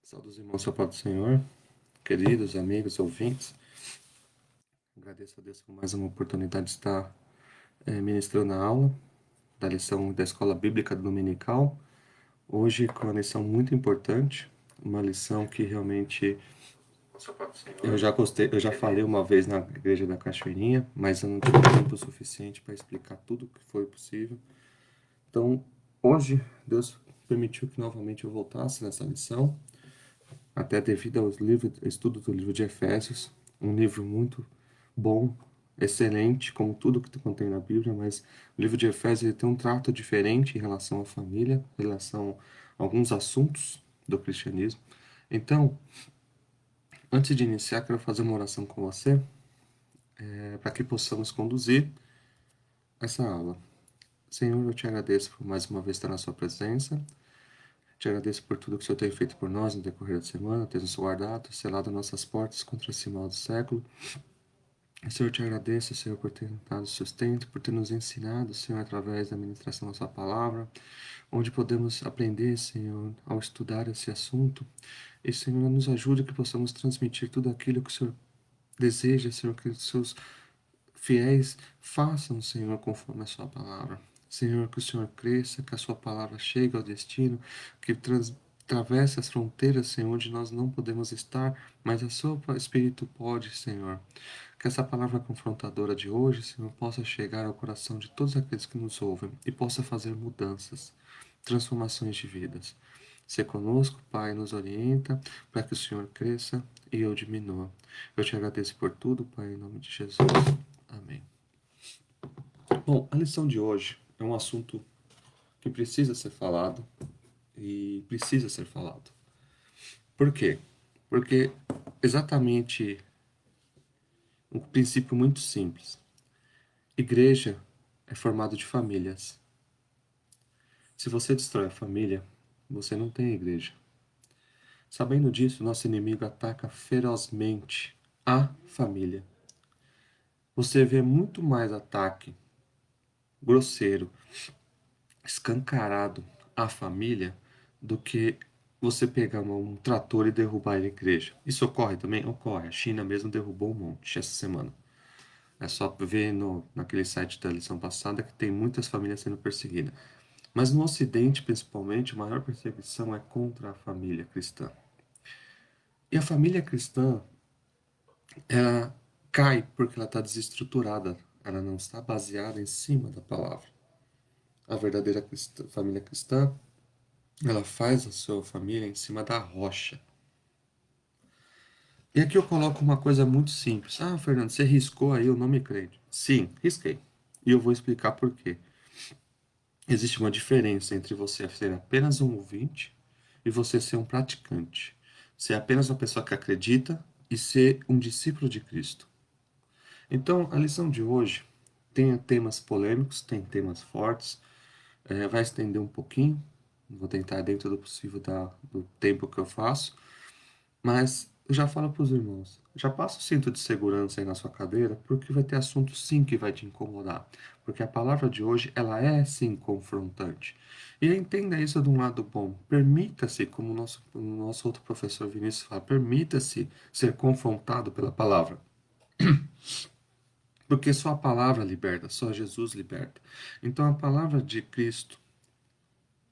Saudos irmãos, sua paz do Senhor, queridos amigos, ouvintes. Agradeço a Deus por mais uma oportunidade de estar ministrando a aula da lição da Escola Bíblica Dominical. Hoje com uma lição muito importante, uma lição que realmente eu já falei uma vez na igreja da Cachoeirinha, mas eu não tive tempo suficiente para explicar tudo o que foi possível. Então, hoje Deus permitiu que novamente eu voltasse nessa lição, até devido ao estudo do livro de Efésios, um livro muito bom, excelente, como tudo que contém na Bíblia, mas o livro de Efésios ele tem um trato diferente em relação à família, em relação a alguns assuntos do cristianismo. Então, antes de iniciar, quero fazer uma oração com você, para que possamos conduzir essa aula. Senhor, eu te agradeço por mais uma vez estar na sua presença. Te agradeço por tudo que o Senhor tem feito por nós no decorrer da semana, ter nos guardado, selado nossas portas contra esse mal do século. Senhor, te agradeço, Senhor, por ter dado sustento, por ter nos ensinado, Senhor, através da ministração da sua palavra, onde podemos aprender, Senhor, ao estudar esse assunto. E, Senhor, nos ajude que possamos transmitir tudo aquilo que o Senhor deseja, Senhor, que os seus fiéis façam, Senhor, conforme a sua palavra. Senhor, que o Senhor cresça, que a sua palavra chegue ao destino, que atravesse as fronteiras, Senhor, onde nós não podemos estar, mas o seu Espírito pode, Senhor. Que essa palavra confrontadora de hoje, Senhor, possa chegar ao coração de todos aqueles que nos ouvem e possa fazer mudanças, transformações de vidas. Se conosco, Pai, nos orienta para que o Senhor cresça e eu diminua. Eu te agradeço por tudo, Pai, em nome de Jesus. Amém. Bom, a lição de hoje é um assunto que precisa ser falado e precisa ser falado. Por quê? Porque exatamente um princípio muito simples. Igreja é formado de famílias. Se você destrói a família, você não tem igreja. Sabendo disso, nosso inimigo ataca ferozmente a família. Você vê muito mais ataque grosseiro, escancarado à família do que você pegar um trator e derrubar a igreja. Isso ocorre também? Ocorre. A China mesmo derrubou um monte essa semana. É só ver naquele site da lição passada que tem muitas famílias sendo perseguidas. Mas no Ocidente, principalmente, a maior perseguição é contra a família cristã. E a família cristã, ela cai porque ela está desestruturada. Ela não está baseada em cima da palavra. A verdadeira família cristã, ela faz a sua família em cima da rocha. E aqui eu coloco uma coisa muito simples. Ah, Fernando, você riscou aí o nome crente. Sim, risquei. E eu vou explicar por quê. Existe uma diferença entre você ser apenas um ouvinte e você ser um praticante. Ser apenas uma pessoa que acredita e ser um discípulo de Cristo. Então, a lição de hoje tem temas polêmicos, tem temas fortes, vai estender um pouquinho, vou tentar dentro do possível do tempo que eu faço, mas eu já falo para os irmãos, já passa o cinto de segurança aí na sua cadeira, porque vai ter assunto sim que vai te incomodar, porque a palavra de hoje, ela é sim confrontante. E entenda isso de um lado bom, permita-se, como o nosso outro professor Vinícius fala, permita-se ser confrontado pela palavra. Porque só a palavra liberta, só Jesus liberta. Então a palavra de Cristo,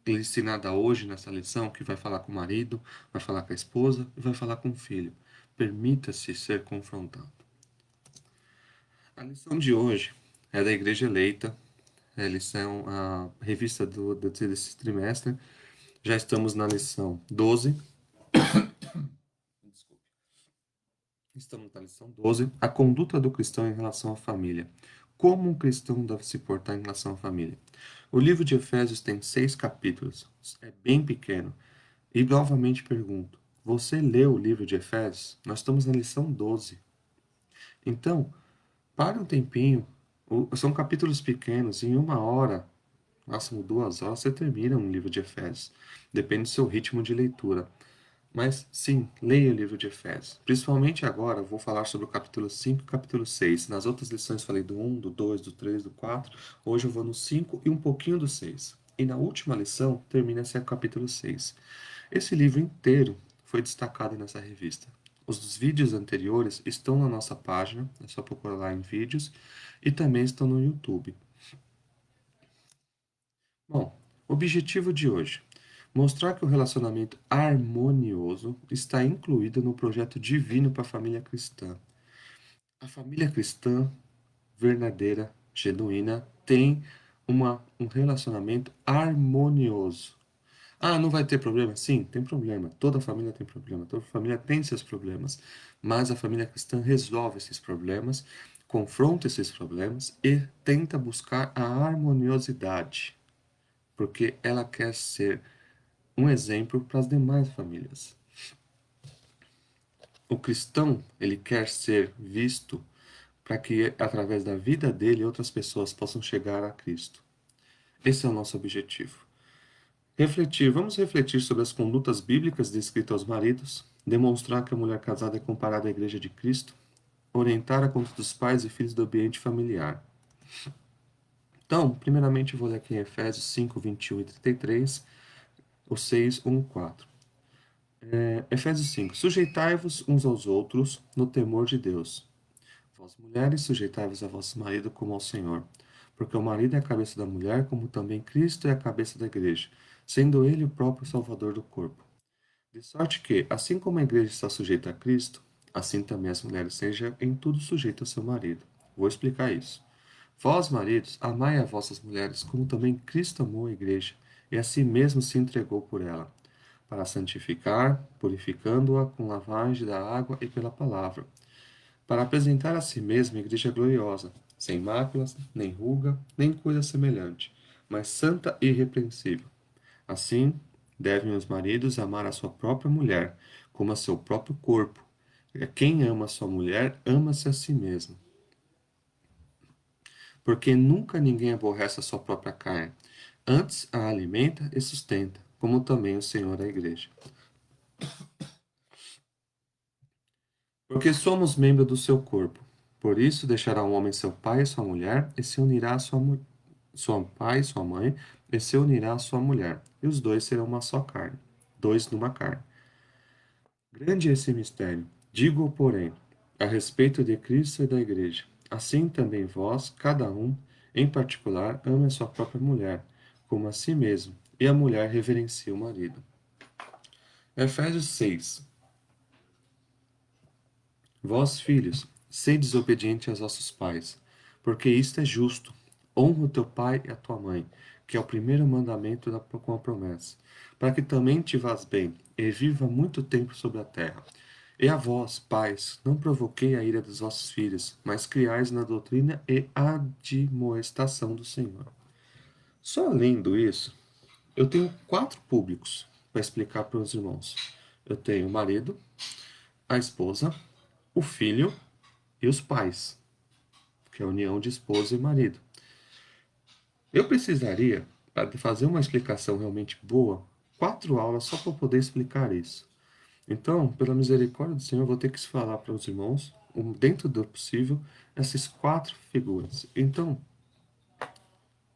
ensinada hoje nessa lição, que vai falar com o marido, vai falar com a esposa e vai falar com o filho. Permita-se ser confrontado. A lição de hoje é da Igreja Eleita, é a lição, a revista desse trimestre. Já estamos na lição 12. Desculpe. Estamos na lição 12, a conduta do cristão em relação à família. Como um cristão deve se portar em relação à família? O livro de Efésios tem 6 capítulos, é bem pequeno. E novamente pergunto, você leu o livro de Efésios? Nós estamos na lição 12. Então, pare um tempinho, são capítulos pequenos, em 1 hora, máximo 2 horas, você termina um livro de Efésios. Depende do seu ritmo de leitura. Mas sim, leia o livro de Efésios. Principalmente agora, eu vou falar sobre o capítulo 5 e o capítulo 6. Nas outras lições falei do 1, do 2, do 3, do 4. Hoje eu vou no 5 e um pouquinho do 6. E na última lição termina-se o capítulo 6. Esse livro inteiro foi destacado nessa revista. Os vídeos anteriores estão na nossa página, é só procurar lá em vídeos, e também estão no YouTube. Bom, objetivo de hoje: mostrar que o relacionamento harmonioso está incluído no projeto divino para a família cristã. A família cristã verdadeira, genuína, tem um relacionamento harmonioso. Ah, não vai ter problema? Sim, tem problema. Toda família tem problema. Toda família tem seus problemas. Mas a família cristã resolve esses problemas, confronta esses problemas e tenta buscar a harmoniosidade, porque ela quer ser um exemplo para as demais famílias. O cristão, ele quer ser visto para que através da vida dele outras pessoas possam chegar a Cristo. Esse é o nosso objetivo. Vamos refletir sobre as condutas bíblicas descritas aos maridos, demonstrar que a mulher casada é comparada à Igreja de Cristo, orientar a conduta dos pais e filhos do ambiente familiar. Então, primeiramente eu vou ler aqui em Efésios 5, 21 e 33, o 6, 1, 4. Efésios 5. Sujeitai-vos uns aos outros no temor de Deus. Vós, mulheres, sujeitai-vos a vosso marido como ao Senhor. Porque o marido é a cabeça da mulher, como também Cristo é a cabeça da igreja, sendo ele o próprio Salvador do corpo. De sorte que, assim como a igreja está sujeita a Cristo, assim também as mulheres sejam em tudo sujeitas ao seu marido. Vou explicar isso. Vós, maridos, amai a vossas mulheres, como também Cristo amou a igreja, e a si mesmo se entregou por ela, para santificar, purificando-a com lavagem da água e pela palavra, para apresentar a si mesma a igreja gloriosa, sem máculas, nem ruga, nem coisa semelhante, mas santa e irrepreensível. Assim, devem os maridos amar a sua própria mulher, como a seu próprio corpo. Quem ama a sua mulher, ama-se a si mesmo. Porque nunca ninguém aborrece a sua própria carne. Antes a alimenta e sustenta, como também o Senhor da igreja. Porque somos membros do seu corpo. Por isso deixará um homem seu pai e sua mulher, e se unirá a sua pai e sua mãe, e se unirá à sua mulher, e os dois serão uma só carne, dois numa carne. Grande é esse mistério. Digo, porém, a respeito de Cristo e da Igreja. Assim também vós, cada um, em particular, ame a sua própria mulher, como a si mesmo, e a mulher reverencia o marido. Efésios 6. Vós, filhos, sede desobedientes aos vossos pais, porque isto é justo. Honra o teu pai e a tua mãe, que é o primeiro mandamento com a promessa, para que também te vás bem e viva muito tempo sobre a terra. E a vós, pais, não provoquei a ira dos vossos filhos, mas criais na doutrina e admoestação do Senhor. Só lendo isso, eu tenho quatro públicos para explicar para os irmãos. Eu tenho o marido, a esposa, o filho e os pais, que é a união de esposa e marido. Eu precisaria, para fazer uma explicação realmente boa, 4 aulas só para poder explicar isso. Então, pela misericórdia do Senhor, eu vou ter que falar para os irmãos, dentro do possível, essas quatro figuras. Então,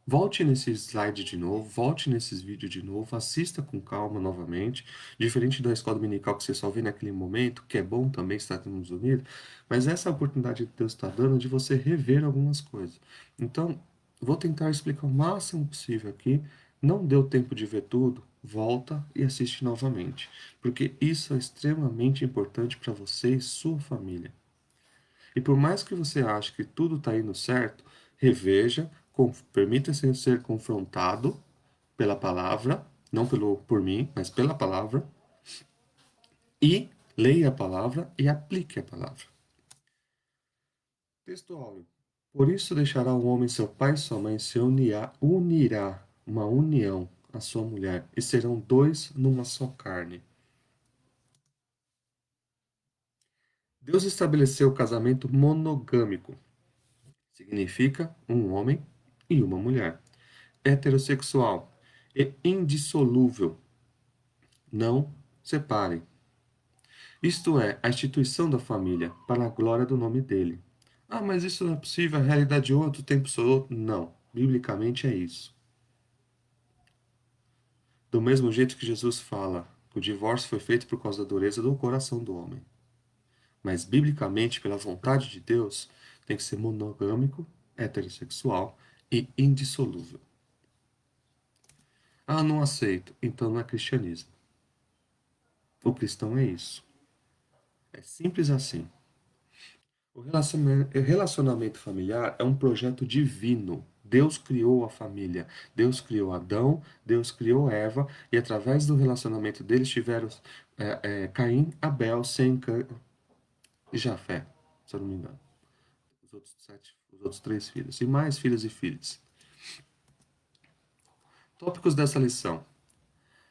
volte nesse slide de novo, volte nesses vídeos de novo, assista com calma novamente, diferente da escola dominical que você só vê naquele momento, que é bom também estarmos unidos, mas essa é a oportunidade que Deus está dando de você rever algumas coisas. Então, vou tentar explicar o máximo possível aqui. Não deu tempo de ver tudo, volta e assiste novamente, porque isso é extremamente importante para você e sua família. E por mais que você ache que tudo está indo certo, reveja, permita-se ser confrontado pela palavra, não por mim, mas pela palavra, e leia a palavra e aplique a palavra. Texto áureo. Por isso deixará o homem seu pai e sua mãe, se unirá, uma união, à sua mulher, e serão dois numa só carne. Deus estabeleceu o casamento monogâmico. Significa um homem e uma mulher. Heterossexual e indissolúvel. Não separem. Isto é, a instituição da família, para a glória do nome dele. Ah, mas isso não é possível, a realidade de outro, tempo sou outro. Não, biblicamente é isso. Do mesmo jeito que Jesus fala, O divórcio foi feito por causa da dureza do coração do homem. Mas, biblicamente, pela vontade de Deus, tem que ser monogâmico, heterossexual e indissolúvel. Ah, não aceito. Então não é cristianismo. O cristão é isso. É simples assim. O relacionamento familiar é um projeto divino. Deus criou a família. Deus criou Adão, Deus criou Eva, e através do relacionamento deles tiveram Caim, Abel, Sem e Jafé, se eu não me engano. Os outros três filhos. E mais filhos e filhas. Tópicos dessa lição: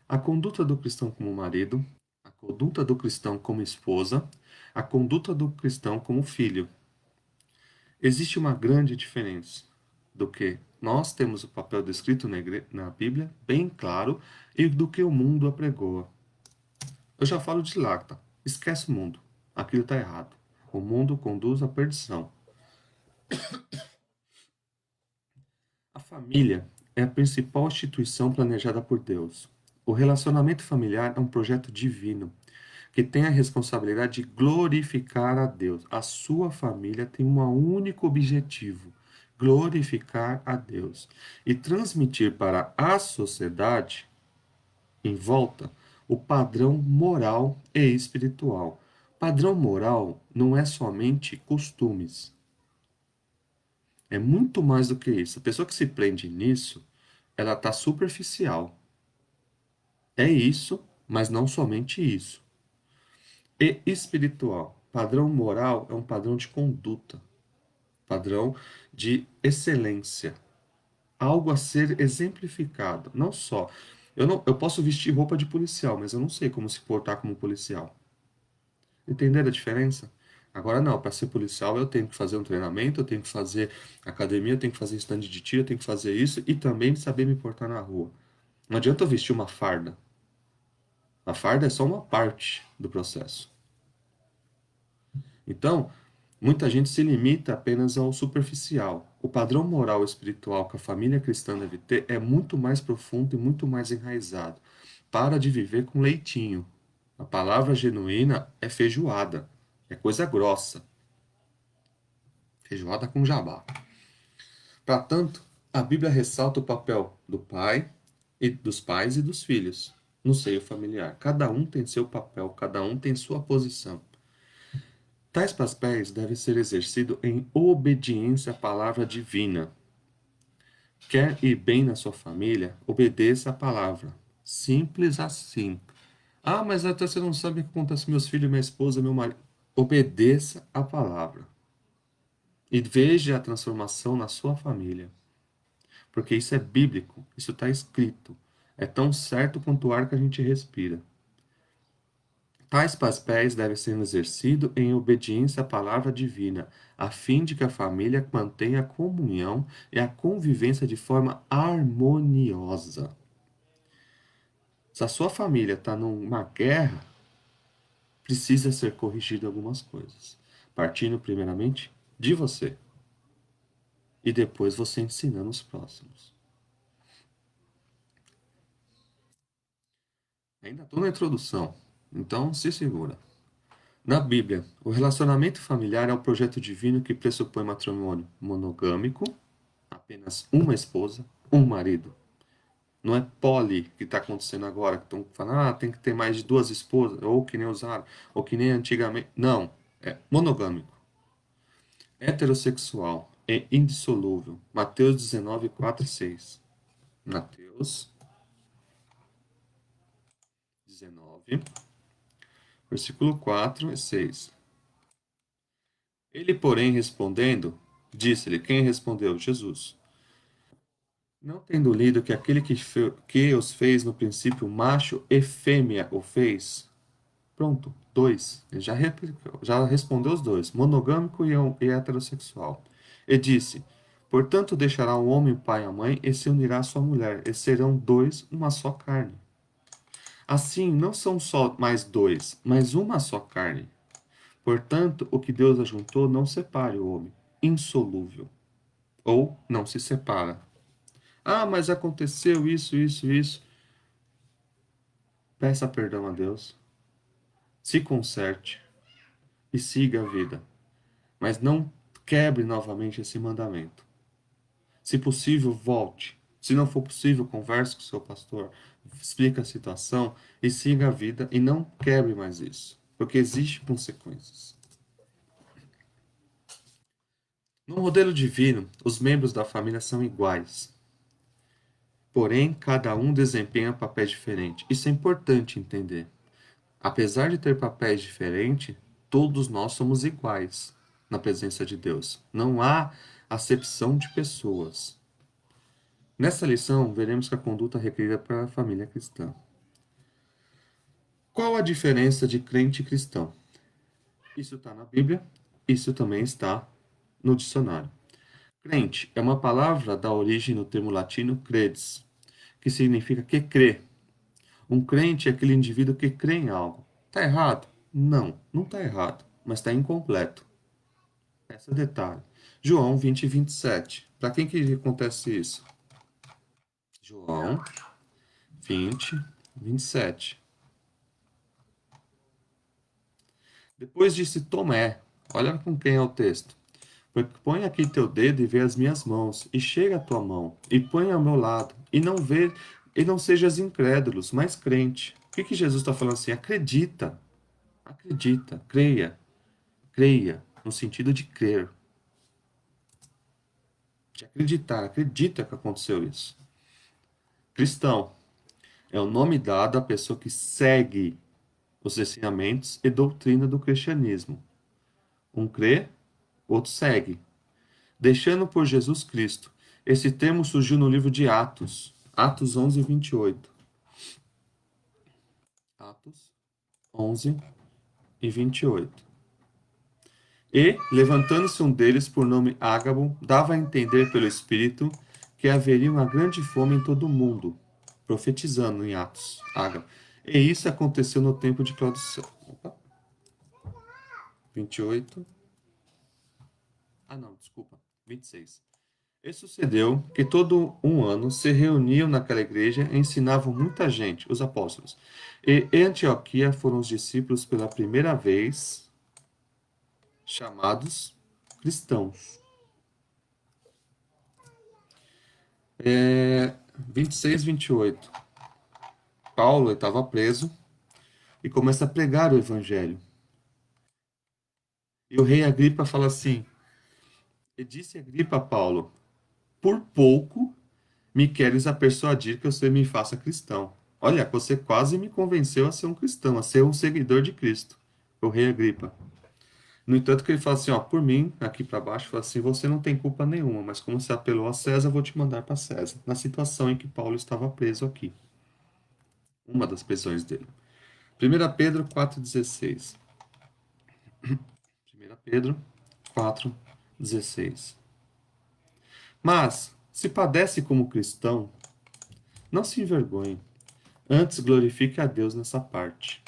a conduta do cristão como marido, a conduta do cristão como esposa, a conduta do cristão como filho. Existe uma grande diferença do que nós temos o papel descrito na Bíblia, bem claro, e do que o mundo apregoa. Eu já falo de Lacta. Esquece o mundo. Aquilo está errado. O mundo conduz à perdição. A família é a principal instituição planejada por Deus. O relacionamento familiar é um projeto divino que tem a responsabilidade de glorificar a Deus. A sua família tem um único objetivo: glorificar a Deus e transmitir para a sociedade em volta o padrão moral e espiritual. Padrão moral não é somente costumes, é muito mais do que isso. A pessoa que se prende nisso, ela está superficial. É isso, mas não somente isso. E espiritual. Padrão moral é um padrão de conduta, padrão de excelência, algo a ser exemplificado. Não só. Eu posso vestir roupa de policial, mas eu não sei como se portar como policial. Entenderam a diferença? Agora não, para ser policial eu tenho que fazer um treinamento, eu tenho que fazer academia, eu tenho que fazer stand de tiro, eu tenho que fazer isso e também saber me portar na rua. Não adianta eu vestir uma farda. A farda é só uma parte do processo. Então, muita gente se limita apenas ao superficial. O padrão moral e espiritual que a família cristã deve ter é muito mais profundo e muito mais enraizado. Para de viver com leitinho. A palavra genuína é feijoada, é coisa grossa. Feijoada com jabá. Para tanto, a Bíblia ressalta o papel do pai e dos pais e dos filhos no seio familiar. Cada um tem seu papel, cada um tem sua posição. Tais papéis devem ser exercidos em obediência à palavra divina. Quer ir bem na sua família? Obedeça a palavra. Simples assim. Ah, mas até você não sabe o que acontece com meus filhos, minha esposa, meu marido. Obedeça a palavra. E veja a transformação na sua família. Porque isso é bíblico, isso está escrito. É tão certo quanto o ar que a gente respira. Tais papéis devem ser exercidos em obediência à palavra divina, a fim de que a família mantenha a comunhão e a convivência de forma harmoniosa. Se a sua família está numa guerra, precisa ser corrigido algumas coisas, partindo primeiramente de você e depois você ensinando os próximos. Ainda estou na introdução, então se segura. Na Bíblia, o relacionamento familiar é um projeto divino que pressupõe matrimônio monogâmico, apenas uma esposa, um marido. Não é poli que está acontecendo agora, que estão falando, tem que ter mais de duas esposas, ou que nem usaram, ou que nem antigamente. Não, é monogâmico. Heterossexual é indissolúvel. Mateus 19, 4 e 6. Mateus 19, versículo 4 e 6. Ele, porém, respondendo, disse-lhe: Quem respondeu? Jesus. Não tendo lido que aquele que os fez no princípio macho e fêmea o fez. Pronto, dois. Ele já respondeu os dois, monogâmico e heterossexual. E disse: Portanto, deixará o homem o pai e a mãe e se unirá à sua mulher, e serão dois, uma só carne. Assim, não são só mais dois, mas uma só carne. Portanto, o que Deus ajuntou, não separe o homem. Insolúvel. Ou não se separa. Ah, mas aconteceu isso, isso, isso. peça perdão a Deus, se conserte e siga a vida. Mas não quebre novamente esse mandamento. Se possível, volte. Se não for possível, converse com o seu pastor, explique a situação e siga a vida e não quebre mais isso, porque existem consequências. No modelo divino, os membros da família são iguais, porém cada um desempenha papéis diferentes. Isso é importante entender. Apesar de ter papéis diferentes, todos nós somos iguais na presença de Deus. Não há acepção de pessoas. Nessa lição, veremos que a conduta requerida para a família cristã. Qual a diferença de crente e cristão? Isso está na Bíblia, isso também está no dicionário. Crente é uma palavra da origem no termo latino credes, que significa que crê. Um crente é aquele indivíduo que crê em algo. Está errado? Não, não está errado, mas está incompleto. Esse é o detalhe. João 20 e 27. Para quem que acontece isso? João 20, 27. Depois disse Tomé, olha com quem é o texto. Põe aqui teu dedo e vê as minhas mãos, e chega a tua mão, e põe ao meu lado, e não sejas incrédulos, mas crente. O que Jesus está falando assim? Acredita, acredita, creia, creia, no sentido de crer, de acreditar, acredita que aconteceu isso. Cristão é o nome dado à pessoa que segue os ensinamentos e doutrina do cristianismo. Um crê, outro segue. Deixando por Jesus Cristo. Esse termo surgiu no livro de Atos, Atos 11, 28. Atos 11 e 28. E, levantando-se um deles por nome Ágabo, dava a entender pelo Espírito que haveria uma grande fome em todo o mundo, profetizando em Atos, Ágabo. E isso aconteceu no tempo de Cláudio. Opa, 28. Ah, não, desculpa, 26. E sucedeu que todo um ano se reuniam naquela igreja e ensinavam muita gente, os apóstolos. E em Antioquia foram os discípulos pela primeira vez chamados cristãos. 26, 28. Paulo estava preso e começa a pregar o evangelho. E o rei Agripa fala assim: E disse Agripa a Paulo: Por pouco me queres a persuadir que você me faça cristão. Olha, você quase me convenceu a ser um cristão, a ser um seguidor de Cristo, o rei Agripa. No entanto, que ele fala assim, ó, por mim, aqui para baixo, fala assim, você não tem culpa nenhuma, mas como você apelou a César, eu vou te mandar para César. Na situação em que Paulo estava preso aqui. Uma das prisões dele. 1 Pedro 4,16. 1 Pedro 4,16. Mas, se padece como cristão, não se envergonhe. Antes glorifique a Deus nessa parte.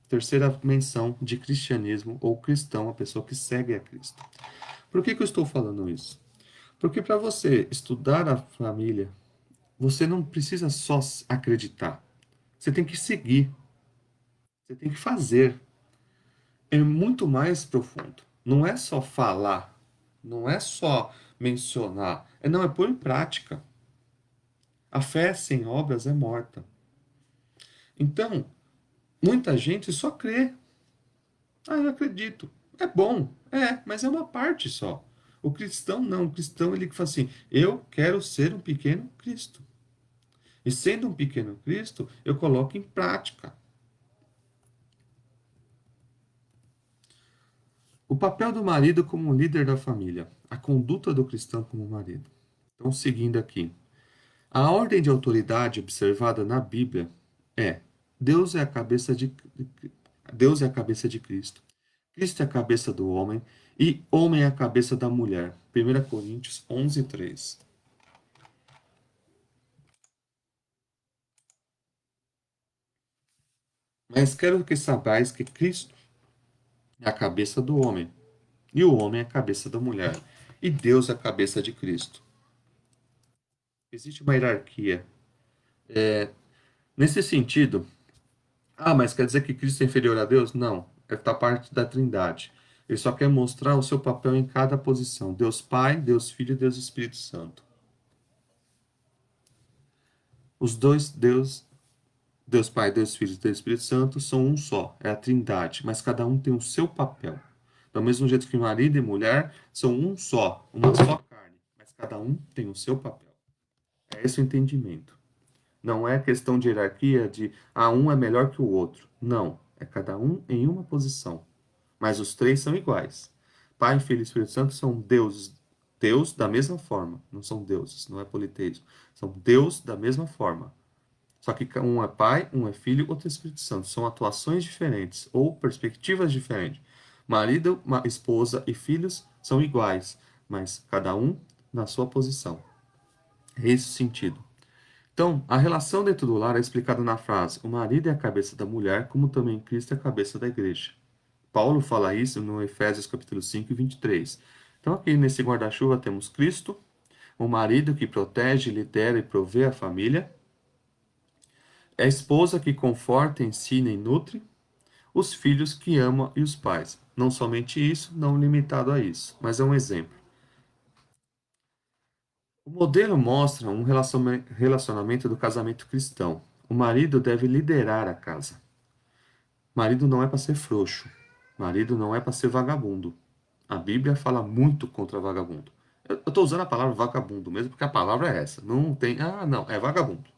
Terceira menção de cristianismo ou cristão, a pessoa que segue a Cristo. Por que eu estou falando isso? Porque para você estudar a família, você não precisa só acreditar. Você tem que seguir. Você tem que fazer. É muito mais profundo. Não é só falar. Não é só mencionar. Não, é pôr em prática. A fé sem obras é morta. Então, muita gente só crê. Ah, eu acredito. É bom. É, mas é uma parte só. O cristão não. O cristão ele fala assim: eu quero ser um pequeno Cristo. E sendo um pequeno Cristo, eu coloco em prática. O papel do marido como líder da família. A conduta do cristão como marido. Então, seguindo aqui. A ordem de autoridade observada na Bíblia é: Deus é a cabeça de Deus é a cabeça de Cristo. Cristo é a cabeça do homem e homem é a cabeça da mulher. 1 Coríntios 11, 3. Mas quero que saibais que Cristo é a cabeça do homem e o homem é a cabeça da mulher e Deus é a cabeça de Cristo. Existe uma hierarquia. Nesse sentido, Ah, mas quer dizer que Cristo é inferior a Deus? Não, está parte da Trindade. Ele só quer mostrar o seu papel em cada posição. Deus Pai, Deus Filho e Deus Espírito Santo. Os dois Deus, Deus Pai, Deus Filho e Deus Espírito Santo são um só, é a Trindade, mas cada um tem o seu papel. Do mesmo jeito que marido e mulher são um só, uma só carne, mas cada um tem o seu papel. É esse o entendimento. Não é questão de hierarquia de um é melhor que o outro. Não, é cada um em uma posição. Mas os três são iguais. Pai, Filho e Espírito Santo são deuses, Deus da mesma forma. Não são deuses, não é politeísmo. São Deus da mesma forma. Só que um é Pai, um é Filho, outro é Espírito Santo. São atuações diferentes ou perspectivas diferentes. Marido, esposa e filhos são iguais, mas cada um na sua posição. É esse o sentido. Então, a relação dentro do lar é explicada na frase: o marido é a cabeça da mulher, como também Cristo é a cabeça da igreja. Paulo fala isso no Efésios capítulo 5 e 23. Então, aqui nesse guarda-chuva temos Cristo, o marido que protege, lidera e provê a família, é a esposa que conforta, ensina e nutre, os filhos que ama e os pais. Não somente isso, não limitado a isso, mas é um exemplo. O modelo mostra um relacionamento do casamento cristão. O marido deve liderar a casa. Marido não é para ser frouxo. Marido não é para ser vagabundo. A Bíblia fala muito contra vagabundo. Eu estou usando a palavra vagabundo mesmo porque a palavra é essa. Não tem. Ah, não, é vagabundo.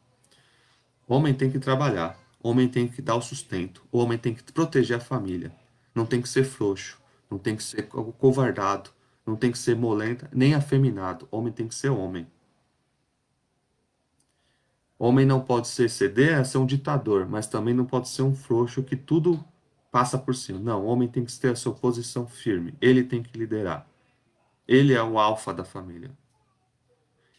Homem tem que trabalhar. Homem tem que dar o sustento. O homem tem que proteger a família. Não tem que ser frouxo. Não tem que ser covardado. Não tem que ser molenta, nem afeminado. Homem tem que ser homem. Homem não pode ceder a ser um ditador, mas também não pode ser um frouxo que tudo passa por cima. Não, o homem tem que ter a sua posição firme. Ele tem que liderar. Ele é o alfa da família.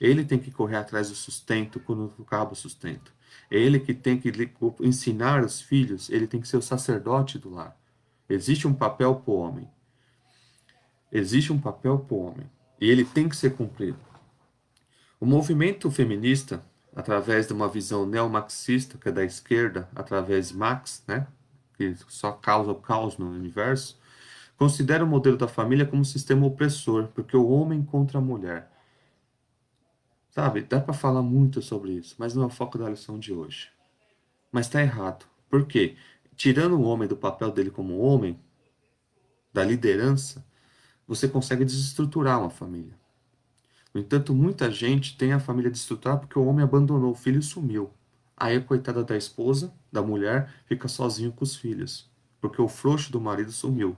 Ele tem que correr atrás do sustento quando acaba o sustento. É ele que tem que ensinar os filhos, ele tem que ser o sacerdote do lar. Existe um papel para o homem. Existe um papel para o homem. E ele tem que ser cumprido. O movimento feminista, através de uma visão neomarxista, que é da esquerda, através de Marx, né, que só causa o caos no universo, considera o modelo da família como um sistema opressor, porque o homem contra a mulher. Sabe, dá para falar muito sobre isso, mas não é o foco da lição de hoje. Mas está errado. Por quê? Tirando o homem do papel dele como homem, da liderança, você consegue desestruturar uma família. No entanto, muita gente tem a família desestruturada porque o homem abandonou o filho e sumiu. Aí a coitada da esposa, da mulher, fica sozinho com os filhos, porque o frouxo do marido sumiu.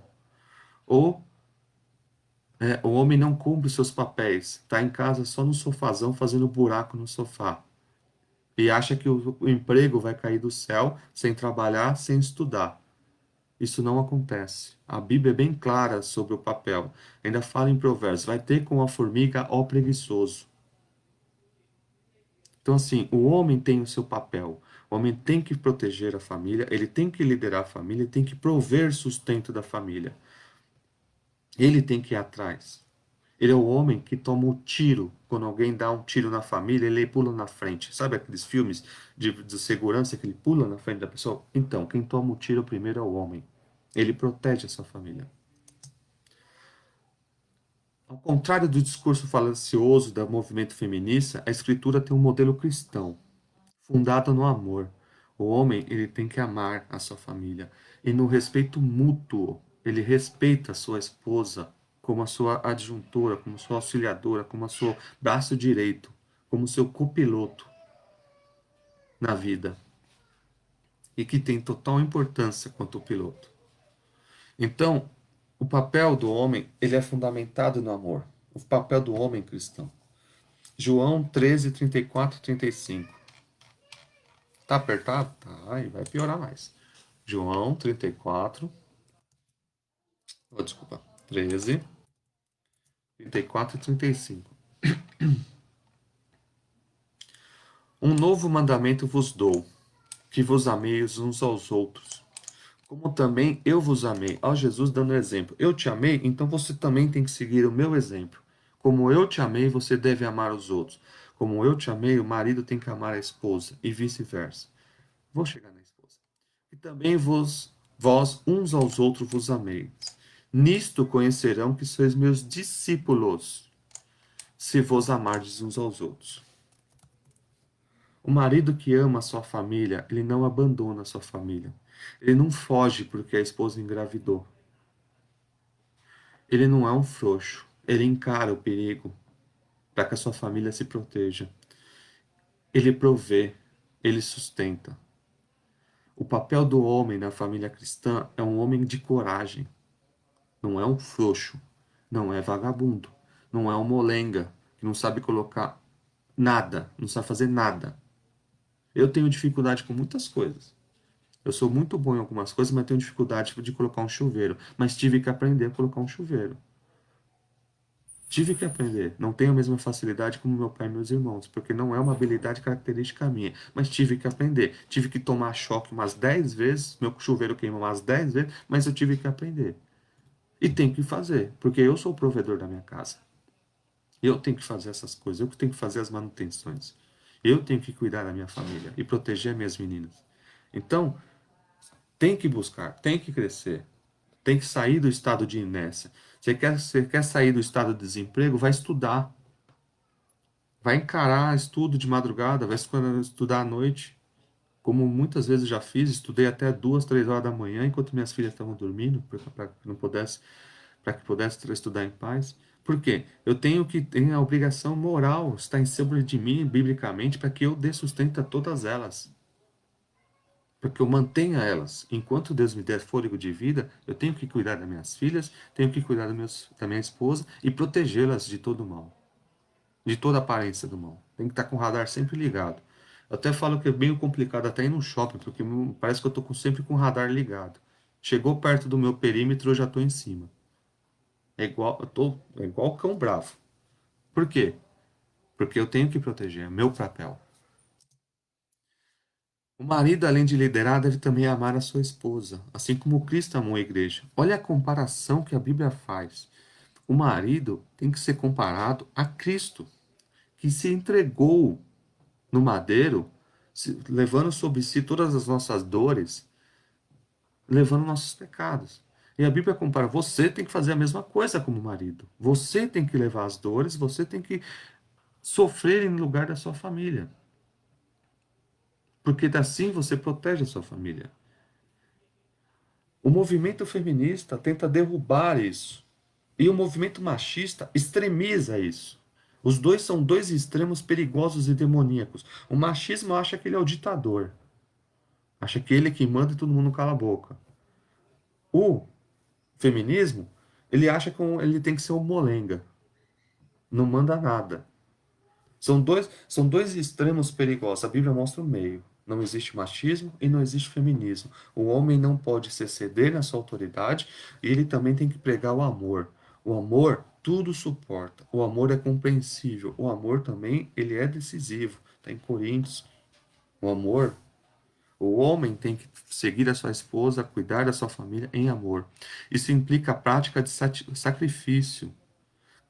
Ou o homem não cumpre seus papéis, está em casa só no sofazão fazendo buraco no sofá. E acha que o emprego vai cair do céu sem trabalhar, sem estudar. Isso não acontece. A Bíblia é bem clara sobre o papel. Ainda fala em Provérbios: vai ter com a formiga, ó preguiçoso. Então, assim, o homem tem o seu papel. O homem tem que proteger a família, ele tem que liderar a família, ele tem que prover sustento da família. Ele tem que ir atrás. Ele é o homem que toma o tiro. Quando alguém dá um tiro na família, ele pula na frente. Sabe aqueles filmes de segurança que ele pula na frente da pessoa? Então, quem toma o tiro primeiro é o homem. Ele protege a sua família. Ao contrário do discurso falacioso do movimento feminista, a escritura tem um modelo cristão, fundado no amor. O homem, ele tem que amar a sua família e no respeito mútuo. Ele respeita a sua esposa como a sua adjuntora, como sua auxiliadora, como a seu braço direito, como seu copiloto na vida e que tem total importância quanto o piloto. Então, o papel do homem, ele é fundamentado no amor. O papel do homem cristão. João 13, 34 e 35. Tá apertado? Tá, e vai piorar mais. João 34, desculpa, 13, 34 e 35. Um novo mandamento vos dou, que vos ameis uns aos outros, como também eu vos amei. Ó Jesus dando exemplo. Eu te amei, então você também tem que seguir o meu exemplo. Como eu te amei, você deve amar os outros. Como eu te amei, o marido tem que amar a esposa, e vice-versa. Vou chegar na esposa. também vós uns aos outros vos ameis. Nisto conhecerão que sois meus discípulos, se vos amardes uns aos outros. O marido que ama a sua família, ele não abandona a sua família. Ele não foge porque a esposa engravidou. Ele não é um frouxo. Ele encara o perigo para que a sua família se proteja. Ele provê, ele sustenta. O papel do homem na família cristã é um homem de coragem. Não é um frouxo. Não é vagabundo. Não é um molenga que não sabe colocar nada, não sabe fazer nada. Eu tenho dificuldade com muitas coisas. Eu sou muito bom em algumas coisas, mas tenho dificuldade de colocar um chuveiro. Mas tive que aprender a colocar um chuveiro. Tive que aprender. Não tenho a mesma facilidade como meu pai e meus irmãos, porque não é uma habilidade característica minha. Mas tive que aprender. Tive que tomar choque umas 10 vezes, meu chuveiro queima umas 10 vezes, mas eu tive que aprender. E tenho que fazer, porque eu sou o provedor da minha casa. Eu tenho que fazer essas coisas, eu que tenho que fazer as manutenções. Eu tenho que cuidar da minha família e proteger minhas meninas. Então, tem que buscar, tem que crescer, tem que sair do estado de inércia. Você quer sair do estado de desemprego? Vai estudar. Vai encarar estudo de madrugada, vai estudar à noite. Como muitas vezes já fiz, estudei até 2, 3 horas da manhã enquanto minhas filhas estavam dormindo, para que não pudesse, para que pudesse estudar em paz. Por quê? Eu tenho a obrigação moral, está em cima de mim, biblicamente, para que eu dê sustento a todas elas. Para que eu mantenha elas. Enquanto Deus me der fôlego de vida, eu tenho que cuidar das minhas filhas, tenho que cuidar da minha esposa e protegê-las de todo mal, de toda aparência do mal. Tem que estar com o radar sempre ligado. Eu até falo que é meio complicado até ir no shopping, porque parece que eu estou sempre com o radar ligado. Chegou perto do meu perímetro, eu já estou em cima. É igual cão bravo. Por quê? Porque eu tenho que proteger, é meu papel. O marido, além de liderar, deve também amar a sua esposa, assim como Cristo amou a igreja. Olha a comparação que a Bíblia faz. O marido tem que ser comparado a Cristo, que se entregou no madeiro, levando sobre si todas as nossas dores, levando nossos pecados. E a Bíblia compara, você tem que fazer a mesma coisa como marido. Você tem que levar as dores, você tem que sofrer em lugar da sua família. Porque assim você protege a sua família. O movimento feminista tenta derrubar isso. E o movimento machista extremiza isso. Os dois são dois extremos perigosos e demoníacos. O machismo acha que ele é o ditador. Acha que ele é quem manda e todo mundo cala a boca. O feminismo, ele acha que ele tem que ser um molenga. Não manda nada. São dois extremos perigosos. A Bíblia mostra o meio. Não existe machismo e não existe feminismo. O homem não pode se exceder na sua autoridade e ele também tem que pregar o amor. O amor tudo suporta. O amor é compreensível. O amor também, ele é decisivo. Está em Coríntios. O amor, o homem tem que seguir a sua esposa, cuidar da sua família em amor. Isso implica a prática de sacrifício.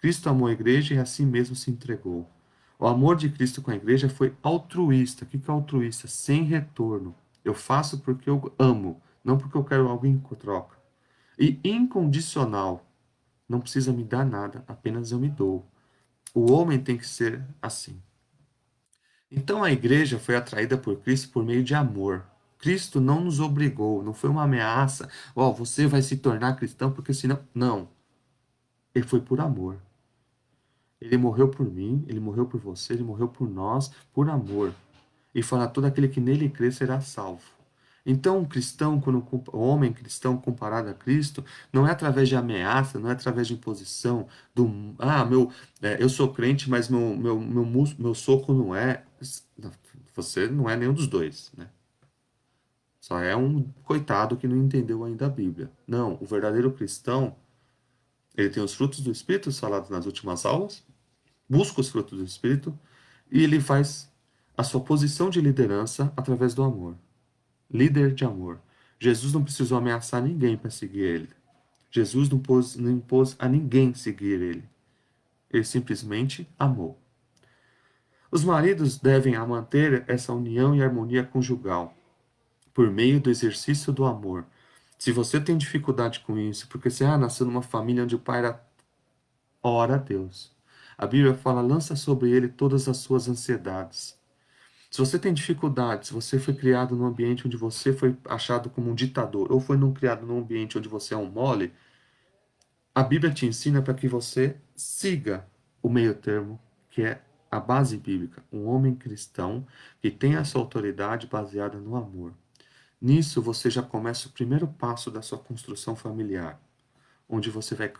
Cristo amou a igreja e assim mesmo se entregou. O amor de Cristo com a igreja foi altruísta. O que é altruísta? Sem retorno. Eu faço porque eu amo, não porque eu quero algo em troca. E incondicional. Não precisa me dar nada, apenas eu me dou. O homem tem que ser assim. Então a igreja foi atraída por Cristo por meio de amor. Cristo não nos obrigou, não foi uma ameaça. Ó, você vai se tornar cristão porque senão. Não. Ele foi por amor. Ele morreu por mim, ele morreu por você, ele morreu por nós, por amor. E fala: todo aquele que nele crê será salvo. Então, o homem cristão comparado a Cristo, não é através de ameaça, não é através de imposição, eu sou crente, mas meu soco não é. Não, você não é nenhum dos dois, né? Só é um coitado que não entendeu ainda a Bíblia. Não, o verdadeiro cristão, ele tem os frutos do Espírito falados nas últimas aulas, busca os frutos do Espírito e ele faz a sua posição de liderança através do amor. Líder de amor. Jesus não precisou ameaçar ninguém para seguir ele. Jesus não impôs a ninguém seguir ele. Ele simplesmente amou. Os maridos devem manter essa união e harmonia conjugal, por meio do exercício do amor. Se você tem dificuldade com isso, porque você nasceu numa família onde o pai era, ora a Deus. A Bíblia fala, lança sobre ele todas as suas ansiedades. Se você tem dificuldade, se você foi criado num ambiente onde você foi achado como um ditador, ou foi criado num ambiente onde você é um mole, a Bíblia te ensina para que você siga o meio termo, que é a base bíblica. Um homem cristão que tem essa autoridade baseada no amor. Nisso você já começa o primeiro passo da sua construção familiar, onde você vai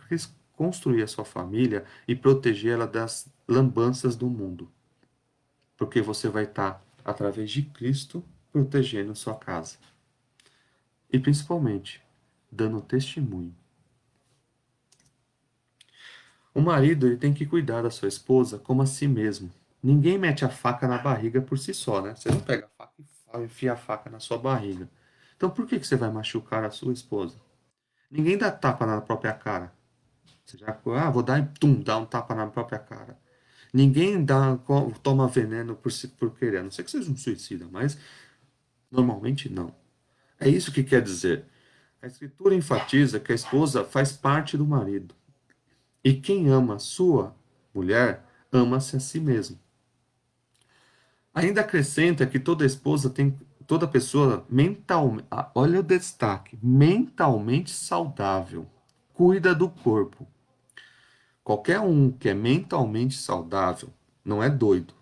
construir a sua família e proteger ela das lambanças do mundo. Porque você vai estar, através de Cristo, protegendo a sua casa. E principalmente, dando testemunho. O marido ele tem que cuidar da sua esposa como a si mesmo. Ninguém mete a faca na barriga por si só, né? Você não pega a faca e enfia a faca na sua barriga. Então por que você vai machucar a sua esposa? Ninguém dá tapa na própria cara. Você já, vou dar e tum, dá um tapa na própria cara. Ninguém toma veneno por querer. A não ser que seja um suicida, mas normalmente não. É isso que quer dizer. A Escritura enfatiza que a esposa faz parte do marido. E quem ama a sua mulher, ama-se a si mesmo. Ainda acrescenta que toda esposa tem, toda pessoa mentalmente, olha o destaque, mentalmente saudável, cuida do corpo. Qualquer um que é mentalmente saudável não é doido.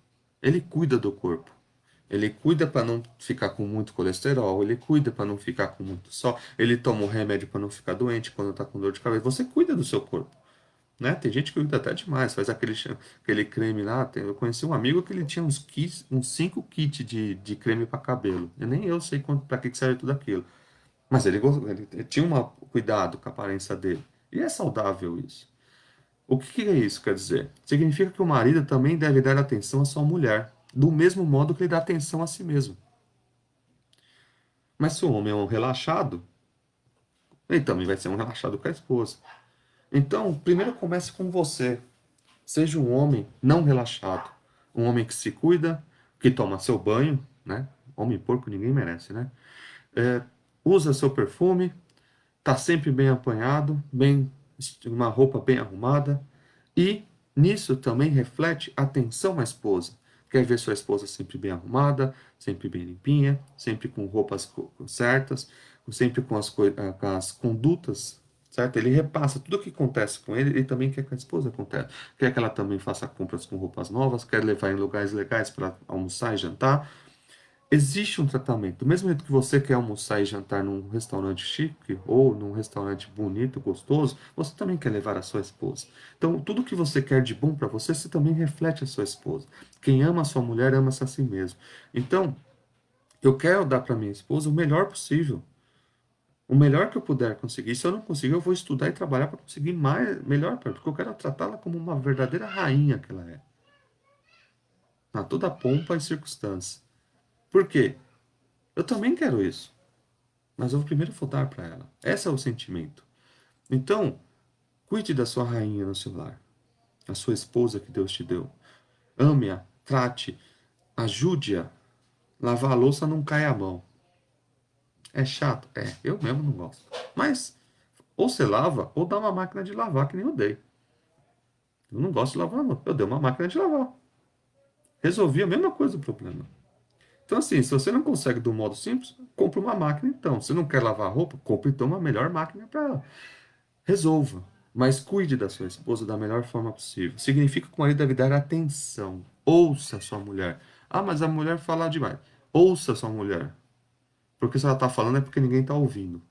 Ele cuida do corpo. Ele cuida para não ficar com muito colesterol, ele cuida para não ficar com muito sol, ele toma o remédio para não ficar doente quando está com dor de cabeça. Você cuida do seu corpo. Né? Tem gente que cuida até demais, faz aquele creme lá. Eu conheci um amigo que ele tinha uns 5 kits de creme para cabelo. E nem eu sei para que serve tudo aquilo. Mas ele tinha um cuidado com a aparência dele. E é saudável isso. O que é isso quer dizer? Significa que o marido também deve dar atenção à sua mulher, do mesmo modo que ele dá atenção a si mesmo. Mas se o homem é um relaxado, ele também vai ser um relaxado com a esposa. Então, primeiro comece com você. Seja um homem não relaxado, um homem que se cuida, que toma seu banho, né? Homem porco ninguém merece, né? É, usa seu perfume, tá sempre bem apanhado, bem, uma roupa bem arrumada e nisso também reflete atenção à esposa. Quer ver sua esposa sempre bem arrumada, sempre bem limpinha, sempre com roupas certas, sempre com as condutas, certo? Ele repassa tudo o que acontece com ele, ele também quer que a esposa aconteça. Quer que ela também faça compras com roupas novas, quer levar em lugares legais para almoçar e jantar. Existe um tratamento. Do mesmo jeito que você quer almoçar e jantar num restaurante chique ou num restaurante bonito, gostoso, você também quer levar a sua esposa. Então, tudo que você quer de bom para você, você também reflete a sua esposa. Quem ama a sua mulher, ama-se a si mesmo. Então, eu quero dar para minha esposa o melhor possível. O melhor que eu puder conseguir. Se eu não conseguir, eu vou estudar e trabalhar para conseguir melhor, porque eu quero tratá-la como uma verdadeira rainha que ela é. Na toda pompa e circunstância. Por quê? Eu também quero isso. Mas eu primeiro vou dar para ela. Esse é o sentimento. Então, cuide da sua rainha no seu lar, a sua esposa que Deus te deu. Ame-a, trate, ajude-a. Lavar a louça não cai a mão. É chato? É, eu mesmo não gosto. Mas, ou você lava, ou dá uma máquina de lavar, que nem eu dei. Eu não gosto de lavar, não. Eu dei uma máquina de lavar. Resolvi a mesma coisa do problema. Então, assim, se você não consegue do modo simples, compre uma máquina então. Se não quer lavar roupa, compre então uma melhor máquina para ela. Resolva, mas cuide da sua esposa da melhor forma possível. Significa que o marido deve dar atenção. Ouça a sua mulher. Ah, mas a mulher fala demais. Ouça a sua mulher. Porque se ela está falando é porque ninguém está ouvindo.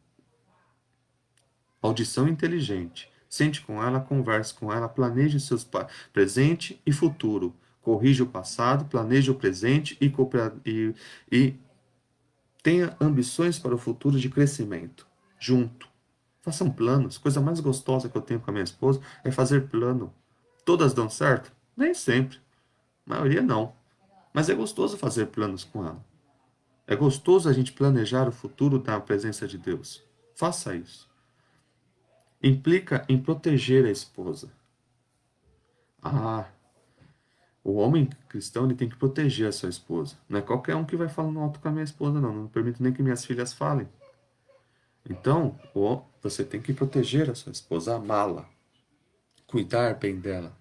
Audição inteligente. Sente com ela, converse com ela, planeje seus presente e futuro. Corrija o passado, planeje o presente e tenha ambições para o futuro de crescimento. Junto. Façam planos. Coisa mais gostosa que eu tenho com a minha esposa é fazer plano. Todas dão certo? Nem sempre. A maioria não. Mas é gostoso fazer planos com ela. É gostoso a gente planejar o futuro da presença de Deus. Faça isso. Implica em proteger a esposa. Ah, O homem cristão ele tem que proteger a sua esposa. Não é qualquer um que vai falando alto com a minha esposa, não. Não permito nem que minhas filhas falem. Então, você tem que proteger a sua esposa, amá-la, cuidar bem dela.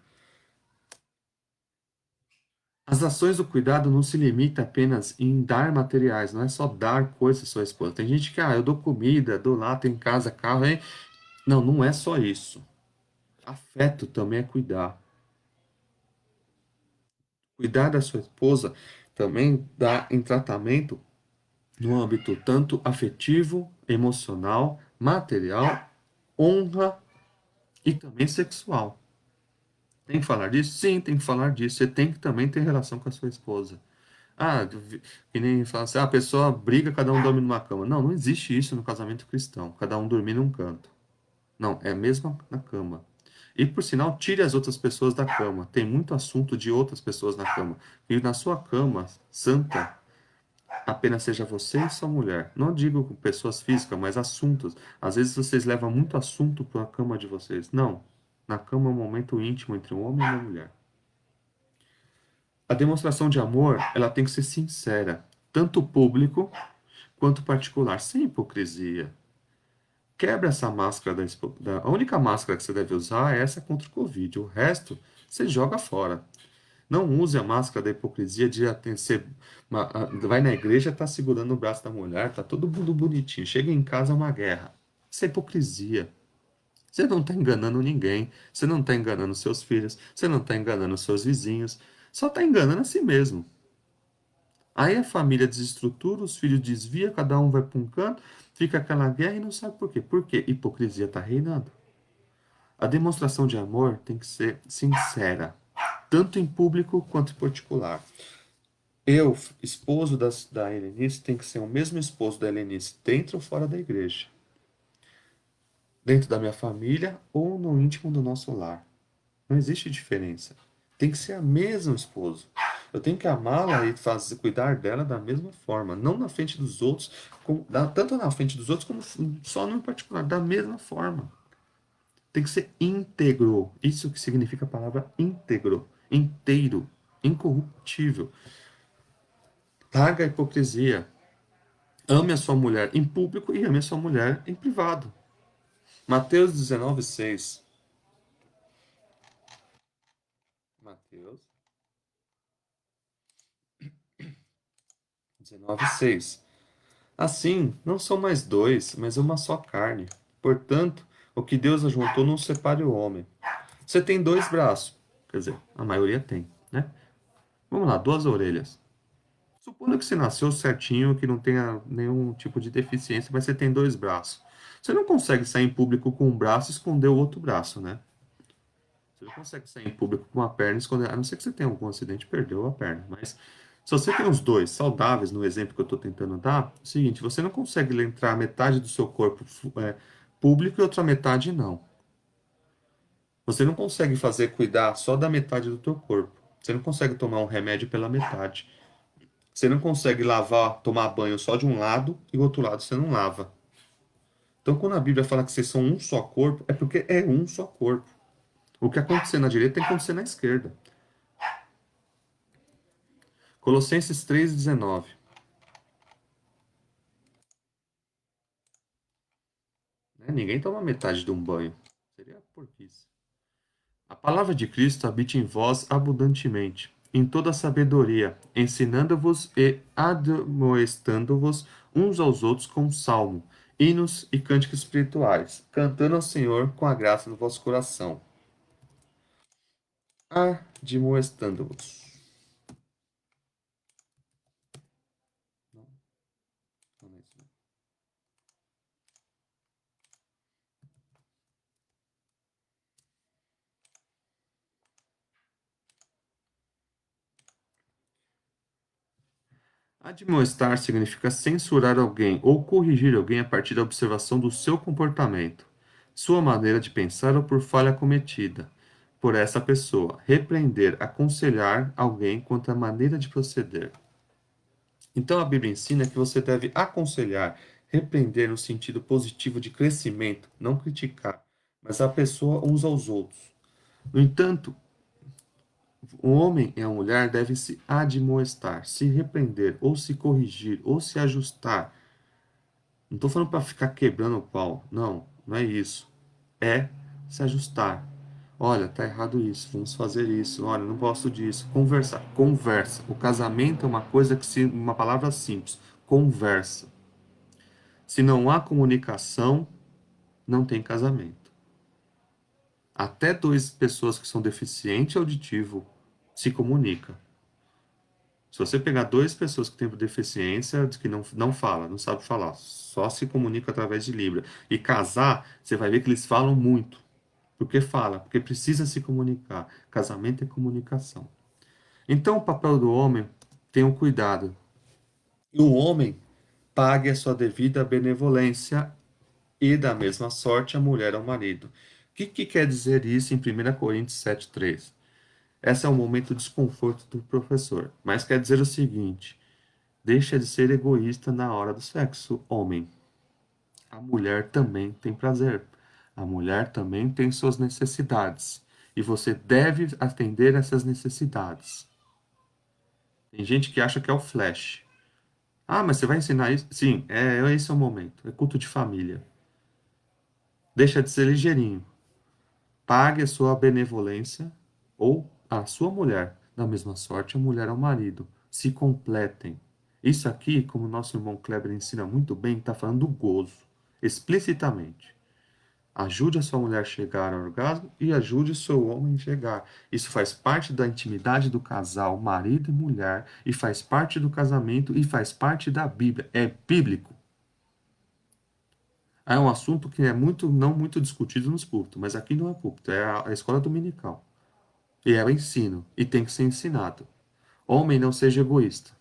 As ações do cuidado não se limita apenas em dar materiais, não é só dar coisas à sua esposa. Tem gente que, eu dou comida, dou lá, tenho casa, carro, hein? Não, não é só isso. Afeto também é cuidar. Cuidar da sua esposa também dá em tratamento no âmbito tanto afetivo, emocional, material, honra e também sexual. Tem que falar disso? Sim, tem que falar disso. Você tem que também ter relação com a sua esposa. Que nem fala assim, a pessoa briga, cada um dorme numa cama. Não, não existe isso no casamento cristão. Cada um dormir num canto. Não, é mesmo na cama. E por sinal, tire as outras pessoas da cama. Tem muito assunto de outras pessoas na cama. E na sua cama santa, apenas seja você e sua mulher. Não digo com pessoas físicas, mas assuntos. Às vezes vocês levam muito assunto para a cama de vocês. Não. Na cama é um momento íntimo entre um homem e uma mulher. A demonstração de amor, ela tem que ser sincera, tanto público quanto particular, sem hipocrisia. Quebra essa máscara A única máscara que você deve usar é essa contra o Covid. O resto, você joga fora. Não use a máscara da hipocrisia de ser. Vai na igreja, tá segurando o braço da mulher, tá todo mundo bonitinho. Chega em casa, é uma guerra. Isso é hipocrisia. Você não está enganando ninguém. Você não está enganando seus filhos. Você não está enganando seus vizinhos. Só está enganando a si mesmo. Aí a família desestrutura, os filhos desvia, cada um vai para um canto, fica aquela guerra e não sabe por quê. Por quê? Hipocrisia está reinando. A demonstração de amor tem que ser sincera, tanto em público quanto em particular. Eu, esposo da Helenice, tem que ser o mesmo esposo da Helenice dentro ou fora da igreja. Dentro da minha família ou no íntimo do nosso lar. Não existe diferença. Tem que ser a mesma esposa. Eu tenho que amá-la e cuidar dela da mesma forma, não na frente dos outros, tanto na frente dos outros como só no particular, da mesma forma. Tem que ser íntegro. Isso que significa a palavra íntegro, inteiro, incorruptível. Larga a hipocrisia. Ame a sua mulher em público e ame a sua mulher em privado. Mateus 19:6. Mateus 19:6. Assim, não são mais dois, mas uma só carne. Portanto, o que Deus ajuntou não separe o homem. Você tem dois braços. Quer dizer, a maioria tem, né? Vamos lá, duas orelhas. Supondo que você nasceu certinho, que não tenha nenhum tipo de deficiência, mas você tem dois braços. Você não consegue sair em público com um braço e esconder o outro braço, né? Você não consegue sair em público com uma perna e esconder, a não ser que você tenha algum acidente e perdeu a perna. Mas se você tem os dois saudáveis, no exemplo que eu estou tentando dar, é o seguinte, você não consegue entrar metade do seu corpo público e outra metade não. Você não consegue cuidar só da metade do teu corpo. Você não consegue tomar um remédio pela metade. Você não consegue tomar banho só de um lado e o outro lado você não lava. Então, quando a Bíblia fala que vocês são um só corpo, é porque é um só corpo. O que acontecer na direita tem que acontecer na esquerda. Colossenses 3,19. Né? Ninguém toma metade de um banho. Seria porquice. A palavra de Cristo habite em vós abundantemente, em toda sabedoria, ensinando-vos e admoestando-vos uns aos outros com salmo, hinos e cânticos espirituais, cantando ao Senhor com a graça do vosso coração. Admoestando-vos. Não, não é isso, não. Admoestar significa censurar alguém ou corrigir alguém a partir da observação do seu comportamento, sua maneira de pensar ou por falha cometida por essa pessoa. Repreender, aconselhar alguém quanto à maneira de proceder. Então a Bíblia ensina que você deve aconselhar, repreender no sentido positivo de crescimento, não criticar, mas a pessoa uns aos outros. No entanto, O homem e a mulher devem se admoestar, se repreender, ou se corrigir, ou se ajustar. Não estou falando para ficar quebrando o pau. Não, não é isso. É se ajustar. Olha, tá errado isso, vamos fazer isso. Olha, não gosto disso. Conversar. Conversa. O casamento é uma coisa que se, uma palavra simples. Conversa. Se não há comunicação, não tem casamento. Até duas pessoas que são deficientes auditivo se comunicam. Se você pegar duas pessoas que têm deficiência, que não fala, não sabe falar, só se comunica através de Libra, e casar, você vai ver que eles falam muito. Por que fala? Porque precisa se comunicar. Casamento é comunicação. Então, o papel do homem, tenha um cuidado. E o homem pague a sua devida benevolência e da mesma sorte a mulher ao marido. O que quer dizer isso em 1 Coríntios 7,3? Esse é um momento de desconforto do professor, mas quer dizer o seguinte: deixa de ser egoísta na hora do sexo, homem. A mulher também tem prazer. A mulher também tem suas necessidades. E você deve atender essas necessidades. Tem gente que acha que é o flash. Ah, mas você vai ensinar isso? Sim, esse é o momento. É culto de família. Deixa de ser ligeirinho. Pague a sua benevolência ou a sua mulher. Da mesma sorte, a mulher ao marido. Se completem. Isso aqui, como nosso irmão Kleber ensina muito bem, está falando do gozo. Explicitamente. Ajude a sua mulher a chegar ao orgasmo e ajude o seu homem a chegar. Isso faz parte da intimidade do casal, marido e mulher, e faz parte do casamento e faz parte da Bíblia. É bíblico. É um assunto que é muito, não muito discutido nos púlpitos, mas aqui não é púlpito, é a escola dominical. E é o ensino, e tem que ser ensinado. Homem, não seja egoísta.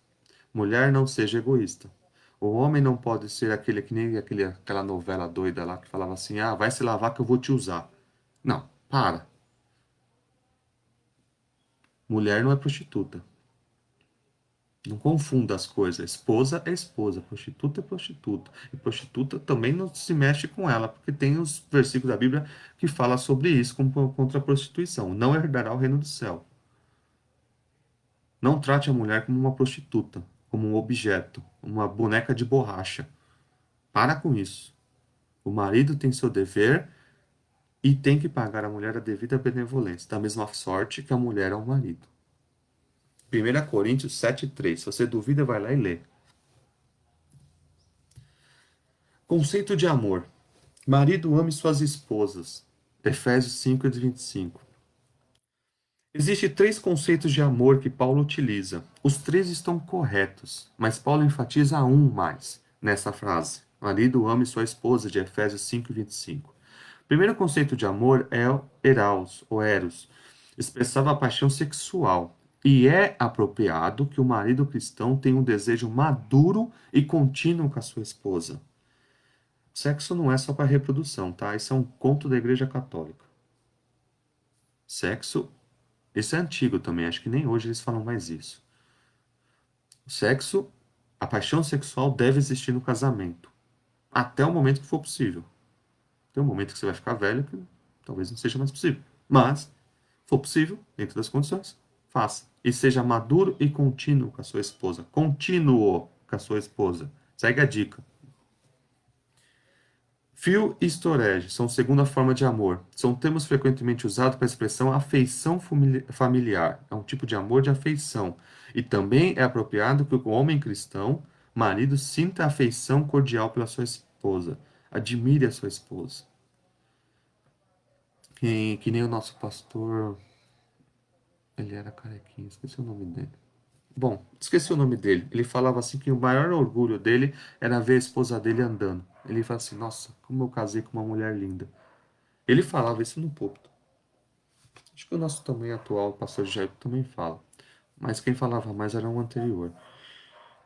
Mulher, não seja egoísta. O homem não pode ser aquele que nem aquela novela doida lá que falava assim: ah, vai se lavar que eu vou te usar. Não, para. Mulher não é prostituta. Não confunda as coisas. Esposa é esposa, prostituta é prostituta. E prostituta também não se mexe com ela, porque tem os versículos da Bíblia que fala sobre isso como contra a prostituição. Não herdará o reino do céu. Não trate a mulher como uma prostituta, como um objeto, uma boneca de borracha. Para com isso. O marido tem seu dever e tem que pagar a mulher a devida benevolência, da mesma sorte que a mulher ao marido. 1 Coríntios 7,3. Se você duvida, vai lá e lê. Conceito de amor. Marido, ame suas esposas. Efésios 5:25. Existem três conceitos de amor que Paulo utiliza. Os três estão corretos, mas Paulo enfatiza um mais nessa frase. Marido, ame sua esposa, de Efésios 5:25. O primeiro conceito de amor é o eros, ou eros. Expressava a paixão sexual. E é apropriado que o marido cristão tenha um desejo maduro e contínuo com a sua esposa. Sexo não é só para reprodução, tá? Isso é um conto da Igreja Católica. Sexo, isso é antigo também, acho que nem hoje eles falam mais isso. O sexo, a paixão sexual deve existir no casamento, até o momento que for possível. Tem um momento que você vai ficar velho que talvez não seja mais possível. Mas, se for possível, dentro das condições, faça. E seja maduro e contínuo com a sua esposa. Contínuo com a sua esposa. Segue a dica. Fio e storge são segunda forma de amor. São termos frequentemente usados para a expressão afeição familiar. É um tipo de amor de afeição. E também é apropriado que o homem cristão, marido, sinta afeição cordial pela sua esposa. Admire a sua esposa. Que nem o nosso pastor. Ele era carequinha, esqueci o nome dele. Bom, esqueci o nome dele. Ele falava assim que o maior orgulho dele era ver a esposa dele andando. Ele fala assim: nossa, como eu casei com uma mulher linda. Ele falava isso no púlpito. Acho que o nosso também atual, o pastor Jair, também fala. Mas quem falava mais era o anterior.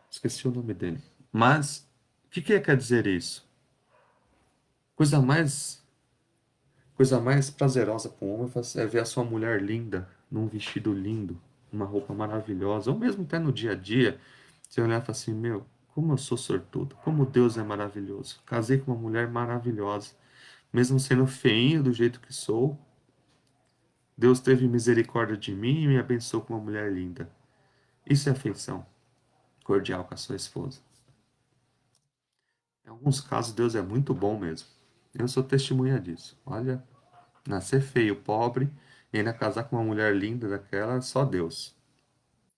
Esqueci o nome dele. Mas, o que quer dizer isso? Coisa mais, coisa mais prazerosa para um homem é ver a sua mulher linda, num vestido lindo, uma roupa maravilhosa, ou mesmo até no dia a dia, você olhar e falar assim, meu, como eu sou sortudo, como Deus é maravilhoso. Casei com uma mulher maravilhosa, mesmo sendo feinho do jeito que sou, Deus teve misericórdia de mim e me abençoou com uma mulher linda. Isso é afeição cordial com a sua esposa. Em alguns casos, Deus é muito bom mesmo. Eu sou testemunha disso. Olha, nascer feio, pobre, e ainda casar com uma mulher linda daquela, só Deus.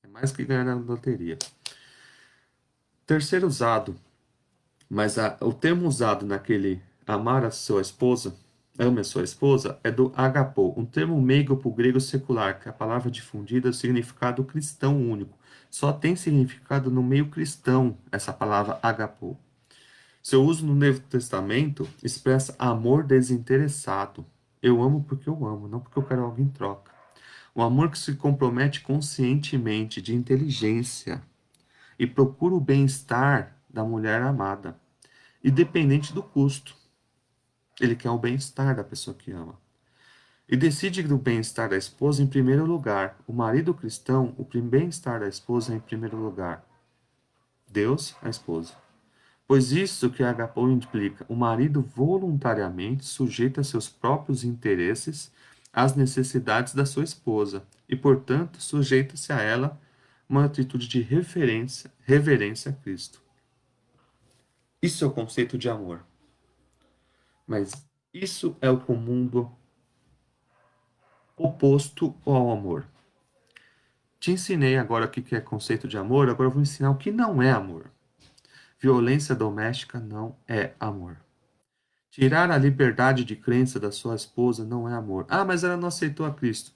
É mais que ganhar na loteria. Terceiro usado, mas o termo usado naquele amar a sua esposa, ame a sua esposa, é do agapô, um termo meigo para o grego secular, que é a palavra difundida é o significado cristão único. Só tem significado no meio cristão essa palavra agapô. Seu uso no Novo Testamento expressa amor desinteressado. Eu amo porque eu amo, não porque eu quero algo em troca. Um amor que se compromete conscientemente, de inteligência, e procura o bem-estar da mulher amada, independente do custo. Ele quer o bem-estar da pessoa que ama. E decide do bem-estar da esposa em primeiro lugar. O marido cristão, o bem-estar da esposa em primeiro lugar. Deus, a esposa. Pois isso que a agapou implica, o marido voluntariamente sujeita seus próprios interesses às necessidades da sua esposa e, portanto, sujeita-se a ela uma atitude de reverência a Cristo. Isso é o conceito de amor. Mas isso é o mundo oposto ao amor. Te ensinei agora o que é conceito de amor, agora eu vou ensinar o que não é amor. Violência doméstica não é amor. Tirar a liberdade de crença da sua esposa não é amor. Ah, mas ela não aceitou a Cristo.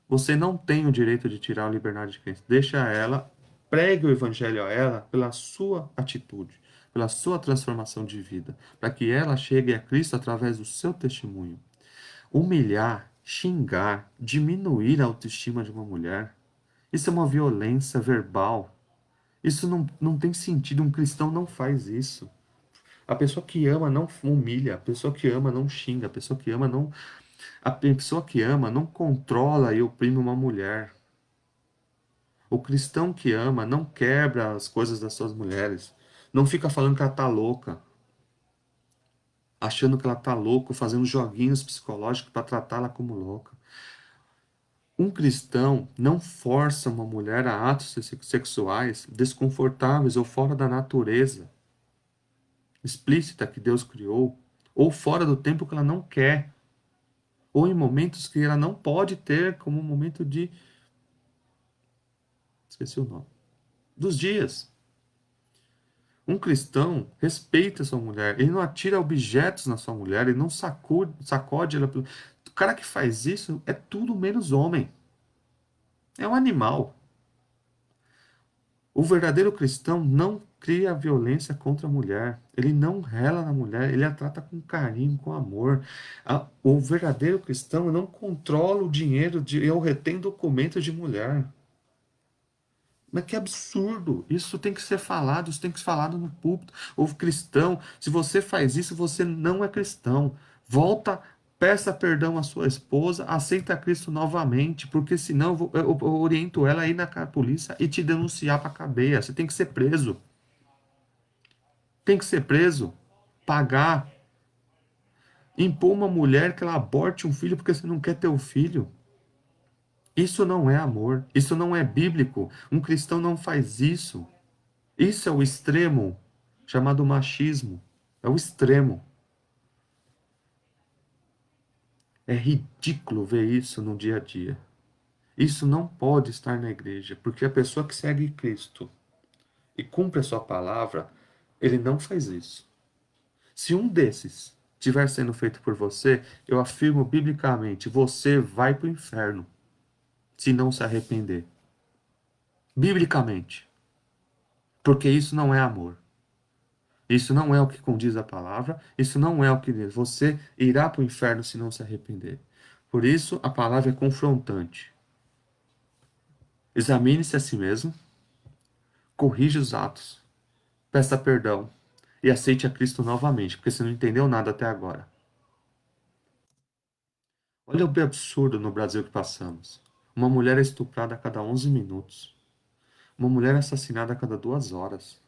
Você não tem o direito de tirar a liberdade de crença. Deixa ela, pregue o evangelho a ela pela sua atitude, pela sua transformação de vida, para que ela chegue a Cristo através do seu testemunho. Humilhar, xingar, diminuir a autoestima de uma mulher, isso é uma violência verbal. Isso não tem sentido. Um cristão não faz isso. A pessoa que ama não humilha, a pessoa que ama não xinga, a pessoa que ama não controla e oprime uma mulher. O cristão que ama não quebra as coisas das suas mulheres, não fica falando que ela tá louca, achando que ela tá louca, fazendo joguinhos psicológicos para tratá-la como louca. Um cristão não força uma mulher a atos sexuais desconfortáveis ou fora da natureza explícita que Deus criou, ou fora do tempo que ela não quer, ou em momentos que ela não pode ter, como um momento de. Esqueci o nome. Dos dias. Um cristão respeita sua mulher, ele não atira objetos na sua mulher, ele não sacode ela. O cara que faz isso é tudo menos homem. É um animal. O verdadeiro cristão não cria violência contra a mulher. Ele não rela na mulher, ele a trata com carinho, com amor. O verdadeiro cristão não controla o dinheiro ou retém documentos de mulher. Mas que absurdo! Isso tem que ser falado, isso tem que ser falado no púlpito. O cristão, se você faz isso, você não é cristão. Volta, peça perdão à sua esposa, aceita Cristo novamente, porque senão eu oriento ela a ir na polícia e te denunciar para a cadeia. Você tem que ser preso. Tem que ser preso, pagar, impor uma mulher que ela aborte um filho porque você não quer ter o filho. Isso não é amor, isso não é bíblico. Um cristão não faz isso. Isso é o extremo chamado machismo. É o extremo. É ridículo ver isso no dia a dia. Isso não pode estar na igreja, porque a pessoa que segue Cristo e cumpre a sua palavra, ele não faz isso. Se um desses estiver sendo feito por você, eu afirmo biblicamente, você vai para o inferno se não se arrepender. Biblicamente. Porque isso não é amor. Isso não é o que condiz a palavra, isso não é o que diz. Você irá para o inferno se não se arrepender. Por isso, a palavra é confrontante. Examine-se a si mesmo, corrija os atos, peça perdão e aceite a Cristo novamente, porque você não entendeu nada até agora. Olha o absurdo no Brasil que passamos. Uma mulher é estuprada a cada 11 minutos. Uma mulher é assassinada a cada 2 horas.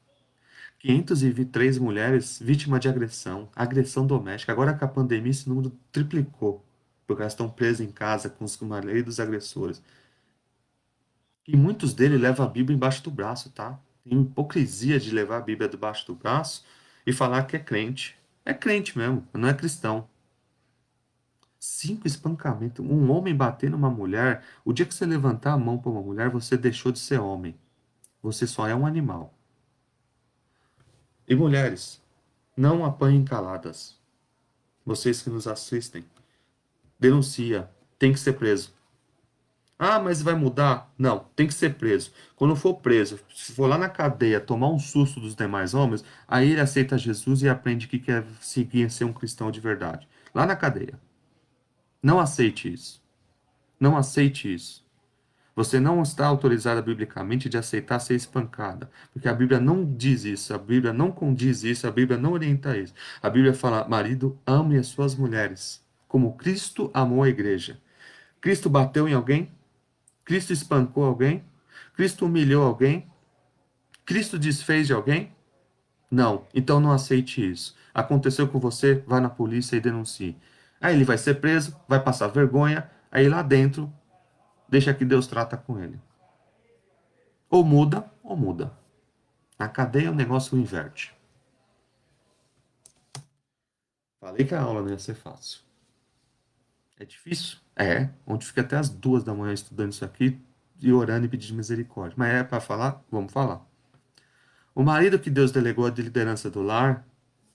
503 mulheres vítimas de agressão, agressão doméstica. Agora com a pandemia esse número triplicou porque elas estão presas em casa com os maridos agressores. E muitos deles levam a Bíblia embaixo do braço, tá? Tem hipocrisia de levar a Bíblia debaixo do braço e falar que é crente. É crente mesmo, não é cristão. 5 espancamentos. Um homem bater numa mulher. O dia que você levantar a mão para uma mulher, você deixou de ser homem. Você só é um animal. E mulheres, não apanhem caladas. Vocês que nos assistem, denuncia. Tem que ser preso. Ah, mas vai mudar? Não, tem que ser preso. Quando for preso, se for lá na cadeia tomar um susto dos demais homens, aí ele aceita Jesus e aprende que quer seguir ser um cristão de verdade. Lá na cadeia. Não aceite isso. Não aceite isso. Você não está autorizada biblicamente de aceitar ser espancada, porque a Bíblia não diz isso, a Bíblia não condiz isso, a Bíblia não orienta isso. A Bíblia fala: marido, ame as suas mulheres, como Cristo amou a igreja. Cristo bateu em alguém? Cristo espancou alguém? Cristo humilhou alguém? Cristo desfez de alguém? Não. Então não aceite isso. Aconteceu com você, vá na polícia e denuncie. Aí ele vai ser preso, vai passar vergonha, aí lá dentro, deixa que Deus trata com ele. Ou muda, ou muda. Na cadeia o negócio inverte. Falei que a aula não ia ser fácil. É difícil? É. Onde fica até as 2 da manhã estudando isso aqui e orando e pedindo misericórdia. Mas é para falar? Vamos falar. O marido que Deus delegou a de liderança do lar,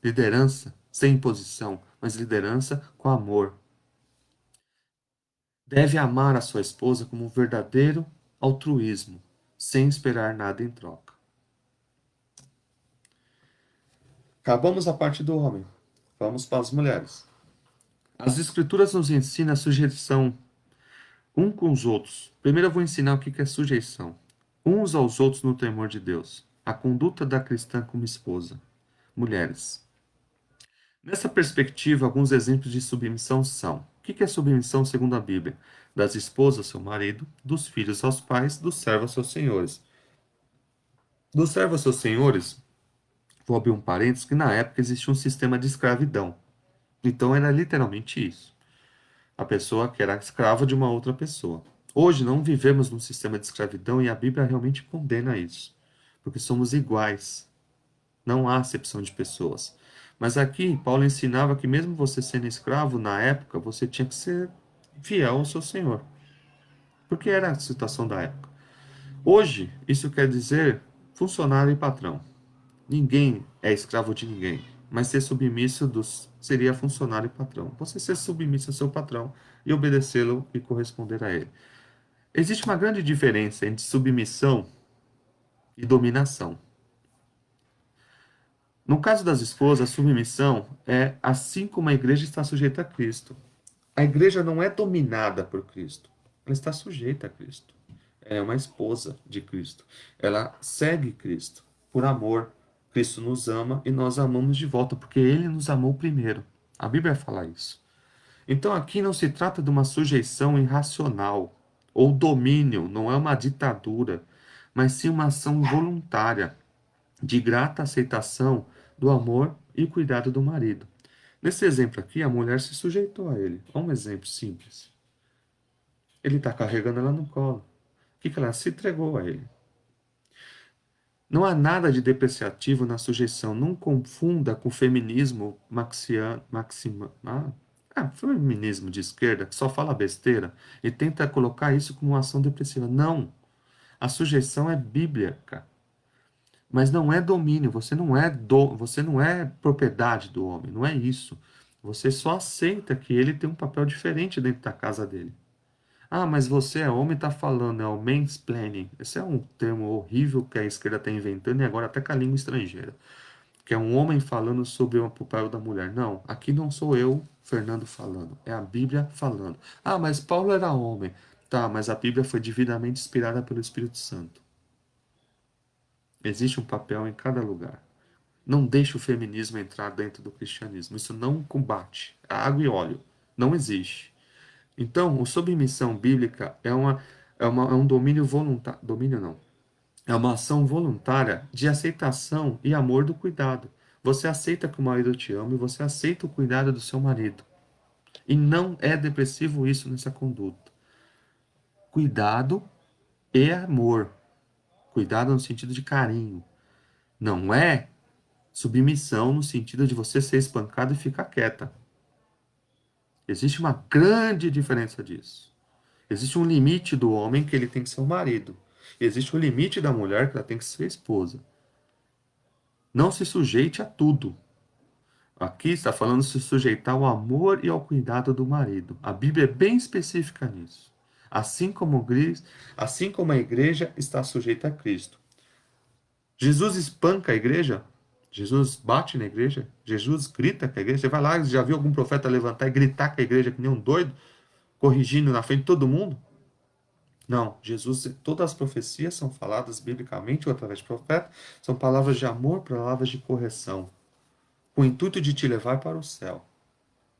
liderança sem imposição, mas liderança com amor. Deve amar a sua esposa como um verdadeiro altruísmo, sem esperar nada em troca. Acabamos a parte do homem. Vamos para as mulheres. As escrituras nos ensinam a sujeição um com os outros. Primeiro eu vou ensinar o que é sujeição. Uns aos outros no temor de Deus. A conduta da cristã como esposa. Mulheres. Nessa perspectiva, alguns exemplos de submissão são: o que é submissão segundo a Bíblia? Das esposas ao seu marido, dos filhos aos pais, dos servos aos seus senhores. Dos servos aos seus senhores, vou abrir um parênteses, que na época existia um sistema de escravidão. Então era literalmente isso. A pessoa que era escrava de uma outra pessoa. Hoje não vivemos num sistema de escravidão e a Bíblia realmente condena isso. Porque somos iguais. Não há acepção de pessoas. Mas aqui, Paulo ensinava que mesmo você sendo escravo, na época, você tinha que ser fiel ao seu senhor. Porque era a situação da época. Hoje, isso quer dizer funcionário e patrão. Ninguém é escravo de ninguém. Mas ser submisso seria funcionário e patrão. Você ser submisso ao seu patrão e obedecê-lo e corresponder a ele. Existe uma grande diferença entre submissão e dominação. No caso das esposas, a submissão é assim como a igreja está sujeita a Cristo. A igreja não é dominada por Cristo, ela está sujeita a Cristo. Ela é uma esposa de Cristo. Ela segue Cristo por amor. Cristo nos ama e nós amamos de volta, porque Ele nos amou primeiro. A Bíblia fala isso. Então aqui não se trata de uma sujeição irracional ou domínio, não é uma ditadura, mas sim uma ação voluntária de grata aceitação do amor e cuidado do marido. Nesse exemplo aqui, a mulher se sujeitou a ele. É um exemplo simples. Ele está carregando ela no colo. O que ela se entregou a ele? Não há nada de depreciativo na sujeição. Não confunda com o feminismo feminismo de esquerda, que só fala besteira e tenta colocar isso como uma ação depressiva. Não. A sujeição é bíblica. Mas não é domínio, você não é propriedade do homem, não é isso. Você só aceita que ele tem um papel diferente dentro da casa dele. Ah, mas você é homem, está falando, é o mansplaining. Esse é um termo horrível que a esquerda está inventando e agora até com a língua estrangeira. Que é um homem falando sobre o papel da mulher. Não, aqui não sou eu, Fernando, falando. É a Bíblia falando. Ah, mas Paulo era homem. Tá, mas a Bíblia foi divinamente inspirada pelo Espírito Santo. Existe um papel em cada lugar. Não deixe o feminismo entrar dentro do cristianismo. Isso não combate. É água e óleo. Não existe. Então, a submissão bíblica é um domínio voluntário. Domínio não. É uma ação voluntária de aceitação e amor do cuidado. Você aceita que o marido te ama e você aceita o cuidado do seu marido. E não é depressivo isso nessa conduta. Cuidado e amor. Cuidado no sentido de carinho. Não é submissão no sentido de você ser espancado e ficar quieta. Existe uma grande diferença disso. Existe um limite do homem que ele tem que ser o marido. Existe um limite da mulher que ela tem que ser esposa. Não se sujeite a tudo. Aqui está falando se sujeitar ao amor e ao cuidado do marido. A Bíblia é bem específica nisso. Assim como, assim como a igreja está sujeita a Cristo. Jesus espanca a igreja? Jesus bate na igreja? Jesus grita com a igreja? Você vai lá, já viu algum profeta levantar e gritar com a igreja que nem um doido, corrigindo na frente de todo mundo? Não, Jesus, todas as profecias são faladas biblicamente ou através de profeta, são palavras de amor, palavras de correção, com o intuito de te levar para o céu.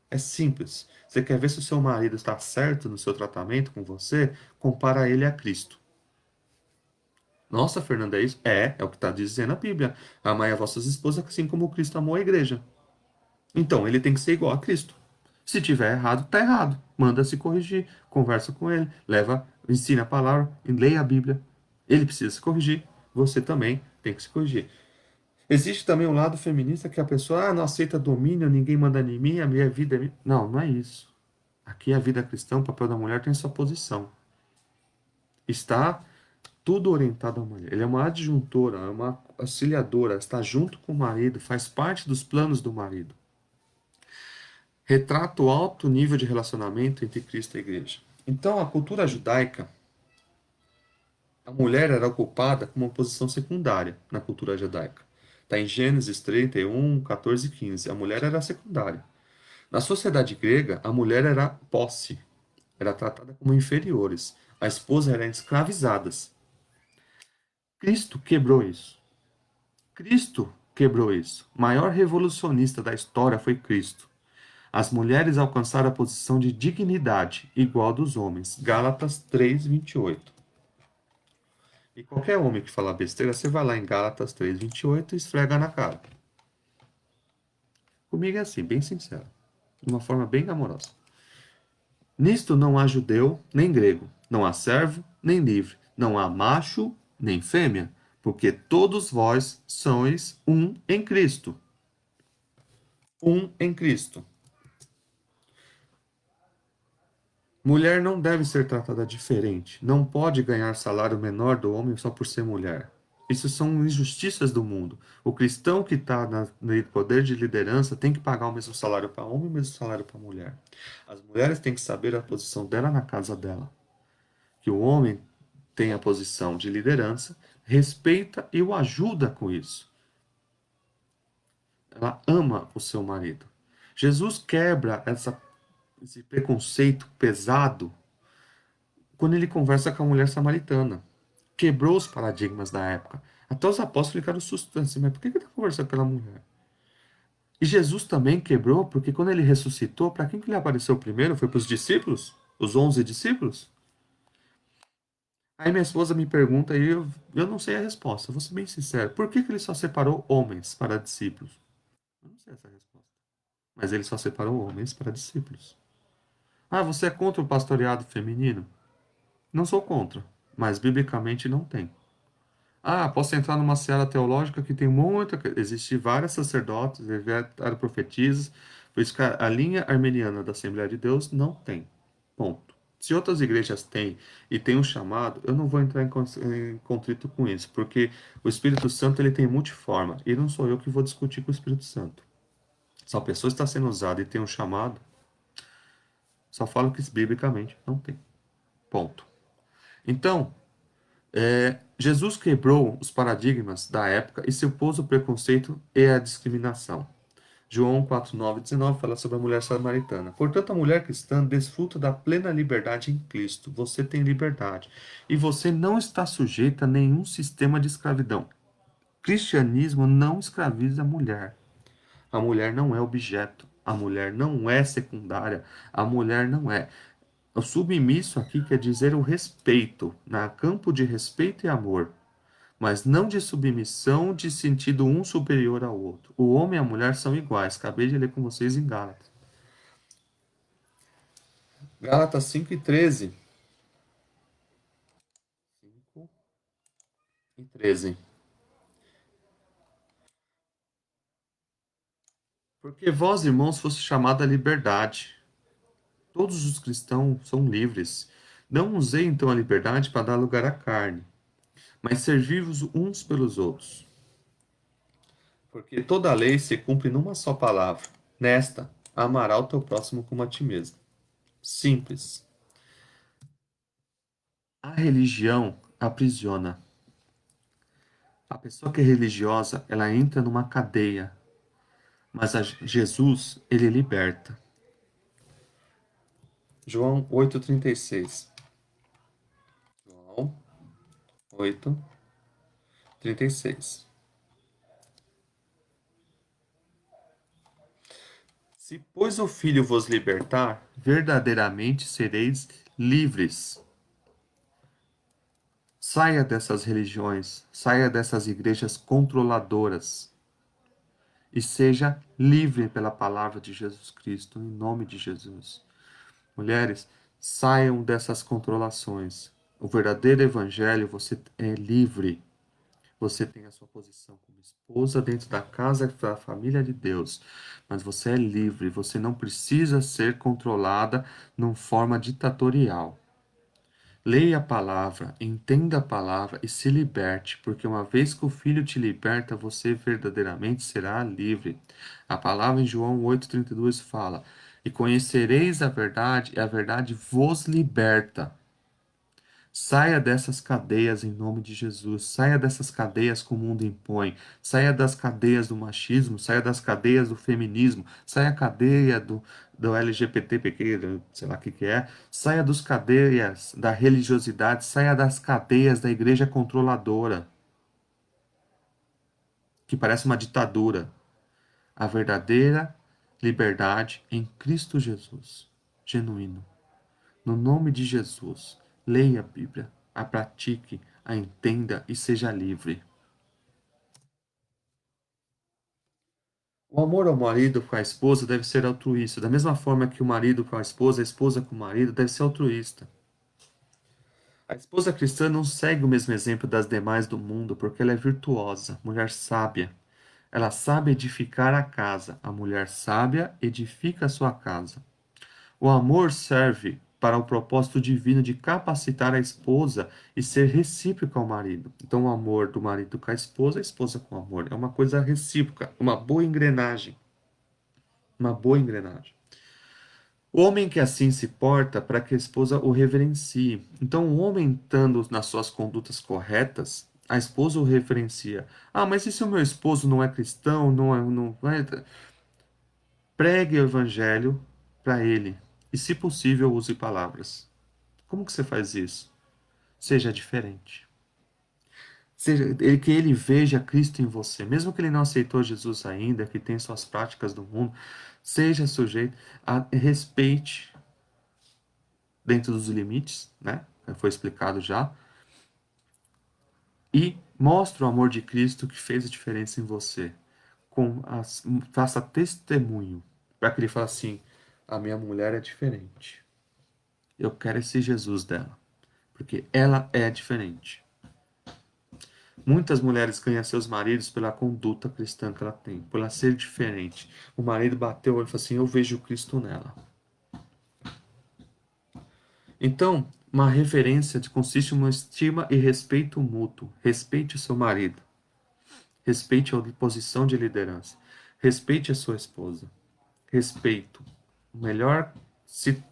É simples. Você quer ver se o seu marido está certo no seu tratamento com você? Compara ele a Cristo. Nossa, Fernanda, é isso? É o que está dizendo a Bíblia. Amai a vossas esposas assim como Cristo amou a igreja. Então, ele tem que ser igual a Cristo. Se tiver errado, está errado. Manda se corrigir, conversa com ele, leva, ensina a palavra, leia a Bíblia. Ele precisa se corrigir, você também tem que se corrigir. Existe também um lado feminista que a pessoa não aceita domínio, ninguém manda em mim, a minha vida é minha. Não, não é isso. Aqui a vida cristã, o papel da mulher tem sua posição. Está tudo orientado à mulher. Ele é uma adjuntora, é uma auxiliadora, está junto com o marido, faz parte dos planos do marido. Retrata o alto nível de relacionamento entre Cristo e a igreja. Então, a cultura judaica, a mulher era ocupada com uma posição secundária na cultura judaica. Está em Gênesis 31, 14 e 15. A mulher era secundária. Na sociedade grega, a mulher era posse, era tratada como inferiores. A esposa era escravizada. Cristo quebrou isso. Cristo quebrou isso. O maior revolucionista da história foi Cristo. As mulheres alcançaram a posição de dignidade igual dos homens. Gálatas 3:28. E qualquer homem que falar besteira, você vai lá em Gálatas 3:28 e esfrega na cara. Comigo é assim, bem sincero. De uma forma bem amorosa. Nisto não há judeu nem grego, não há servo nem livre, não há macho nem fêmea, porque todos vós sois um em Cristo. Um em Cristo. Mulher não deve ser tratada diferente. Não pode ganhar salário menor do homem só por ser mulher. Isso são injustiças do mundo. O cristão que está no poder de liderança tem que pagar o mesmo salário para homem e o mesmo salário para mulher. As mulheres têm que saber a posição dela na casa dela. Que o homem tem a posição de liderança, respeita e o ajuda com isso. Ela ama o seu marido. Jesus quebra esse preconceito pesado quando ele conversa com a mulher samaritana. Quebrou os paradigmas da época. Até os apóstolos ficaram assustados assim, mas por que ele está conversando com aquela mulher? E Jesus também quebrou, porque quando ele ressuscitou, para quem que ele apareceu primeiro? Foi para os discípulos? Os 11 discípulos? Aí minha esposa me pergunta e eu não sei a resposta, vou ser bem sincero. Por que que ele só separou homens para discípulos? Eu não sei essa resposta. Mas ele só separou homens para discípulos. Ah, você é contra o pastoreado feminino? Não sou contra, mas biblicamente não tem. Ah, posso entrar numa seara teológica que tem muita. Existem vários sacerdotes, profetizes, por isso que a linha armeniana da Assembleia de Deus não tem. Ponto. Se outras igrejas têm e têm um chamado, eu não vou entrar em contrito com isso, porque o Espírito Santo ele tem multiforma e não sou eu que vou discutir com o Espírito Santo. Se a pessoa está sendo usada e tem um chamado, só falo que biblicamente não tem. Ponto. Então, Jesus quebrou os paradigmas da época e se opôs ao preconceito e à discriminação. João 4:9-19 fala sobre a mulher samaritana. Portanto, a mulher cristã desfruta da plena liberdade em Cristo. Você tem liberdade. E você não está sujeita a nenhum sistema de escravidão. O cristianismo não escraviza a mulher. A mulher não é objeto. A mulher não é secundária. A mulher não é. O submisso aqui quer dizer o respeito, na campo de respeito e amor, mas não de submissão de sentido um superior ao outro. O homem e a mulher são iguais. Acabei de ler com vocês em Gálatas. Gálatas 5:13. 5:13. Porque vós, irmãos, foste chamados à liberdade. Todos os cristãos são livres. Não usei então a liberdade para dar lugar à carne, mas servi-vos uns pelos outros. Porque toda a lei se cumpre numa só palavra. Nesta, amarás o teu próximo como a ti mesmo. Simples. A religião aprisiona. A pessoa que é religiosa, ela entra numa cadeia, mas Jesus, ele liberta. João 8:36. João 8:36. Se, pois, o Filho vos libertar, verdadeiramente sereis livres. Saia dessas religiões, saia dessas igrejas controladoras e seja livre pela palavra de Jesus Cristo, em nome de Jesus. Mulheres, saiam dessas controlações. O verdadeiro evangelho, você é livre. Você tem a sua posição como esposa dentro da casa da família de Deus, mas você é livre, você não precisa ser controlada numa forma ditatorial. Leia a palavra, entenda a palavra e se liberte, porque uma vez que o Filho te liberta, você verdadeiramente será livre. A palavra em João 8:32 fala: E conhecereis a verdade, e a verdade vos liberta. Saia dessas cadeias em nome de Jesus. Saia dessas cadeias que o mundo impõe. Saia das cadeias do machismo. Saia das cadeias do feminismo. Saia da cadeia do LGBTQ, sei lá o que que é. Saia das cadeias da religiosidade. Saia das cadeias da igreja controladora, que parece uma ditadura. A verdadeira liberdade em Cristo Jesus. Genuíno. No nome de Jesus, leia a Bíblia, a pratique, a entenda e seja livre. O amor ao marido com a esposa deve ser altruísta. Da mesma forma que o marido com a esposa com o marido deve ser altruísta. A esposa cristã não segue o mesmo exemplo das demais do mundo porque ela é virtuosa, mulher sábia. Ela sabe edificar a casa. A mulher sábia edifica a sua casa. O amor serve para o propósito divino de capacitar a esposa e ser recíproca ao marido. Então, o amor do marido com a esposa com o amor. É uma coisa recíproca, uma boa engrenagem. Uma boa engrenagem. O homem que assim se porta para que a esposa o reverencie. Então, o homem estando nas suas condutas corretas, a esposa o reverencia. Ah, mas e se o meu esposo não é cristão, não é... Pregue o evangelho para ele. E, se possível, use palavras. Como que você faz isso? Seja diferente. Que ele veja Cristo em você. Mesmo que ele não aceitou Jesus ainda, que tem suas práticas do mundo, seja sujeito a respeite dentro dos limites, né? Foi explicado já. E mostre o amor de Cristo que fez a diferença em você. Faça testemunho. Para que ele fale assim: a minha mulher é diferente. Eu quero esse Jesus dela. Porque ela é diferente. Muitas mulheres ganham seus maridos pela conduta cristã que ela tem, por ela ser diferente. O marido bateu o olho e falou assim: Eu vejo Cristo nela. Então, uma referência consiste em uma estima e respeito mútuo. Respeite o seu marido. Respeite a posição de liderança. Respeite a sua esposa. Respeito. A melhor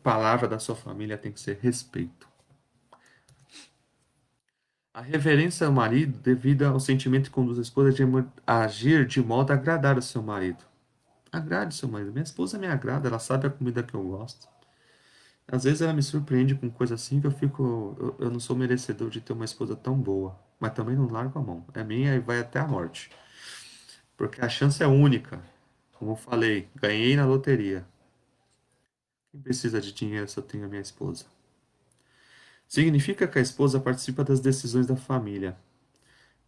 palavra da sua família tem que ser respeito. A reverência ao marido, devido ao sentimento que conduz a esposa a agir de modo a agradar o seu marido. Agrade seu marido. Minha esposa me agrada, ela sabe a comida que eu gosto. Às vezes ela me surpreende com coisa assim que eu fico. Eu não sou merecedor de ter uma esposa tão boa. Mas também não largo a mão. É minha e vai até a morte. Porque a chance é única. Como eu falei, ganhei na loteria. Quem precisa de dinheiro se eu tenho a minha esposa? Significa que a esposa participa das decisões da família.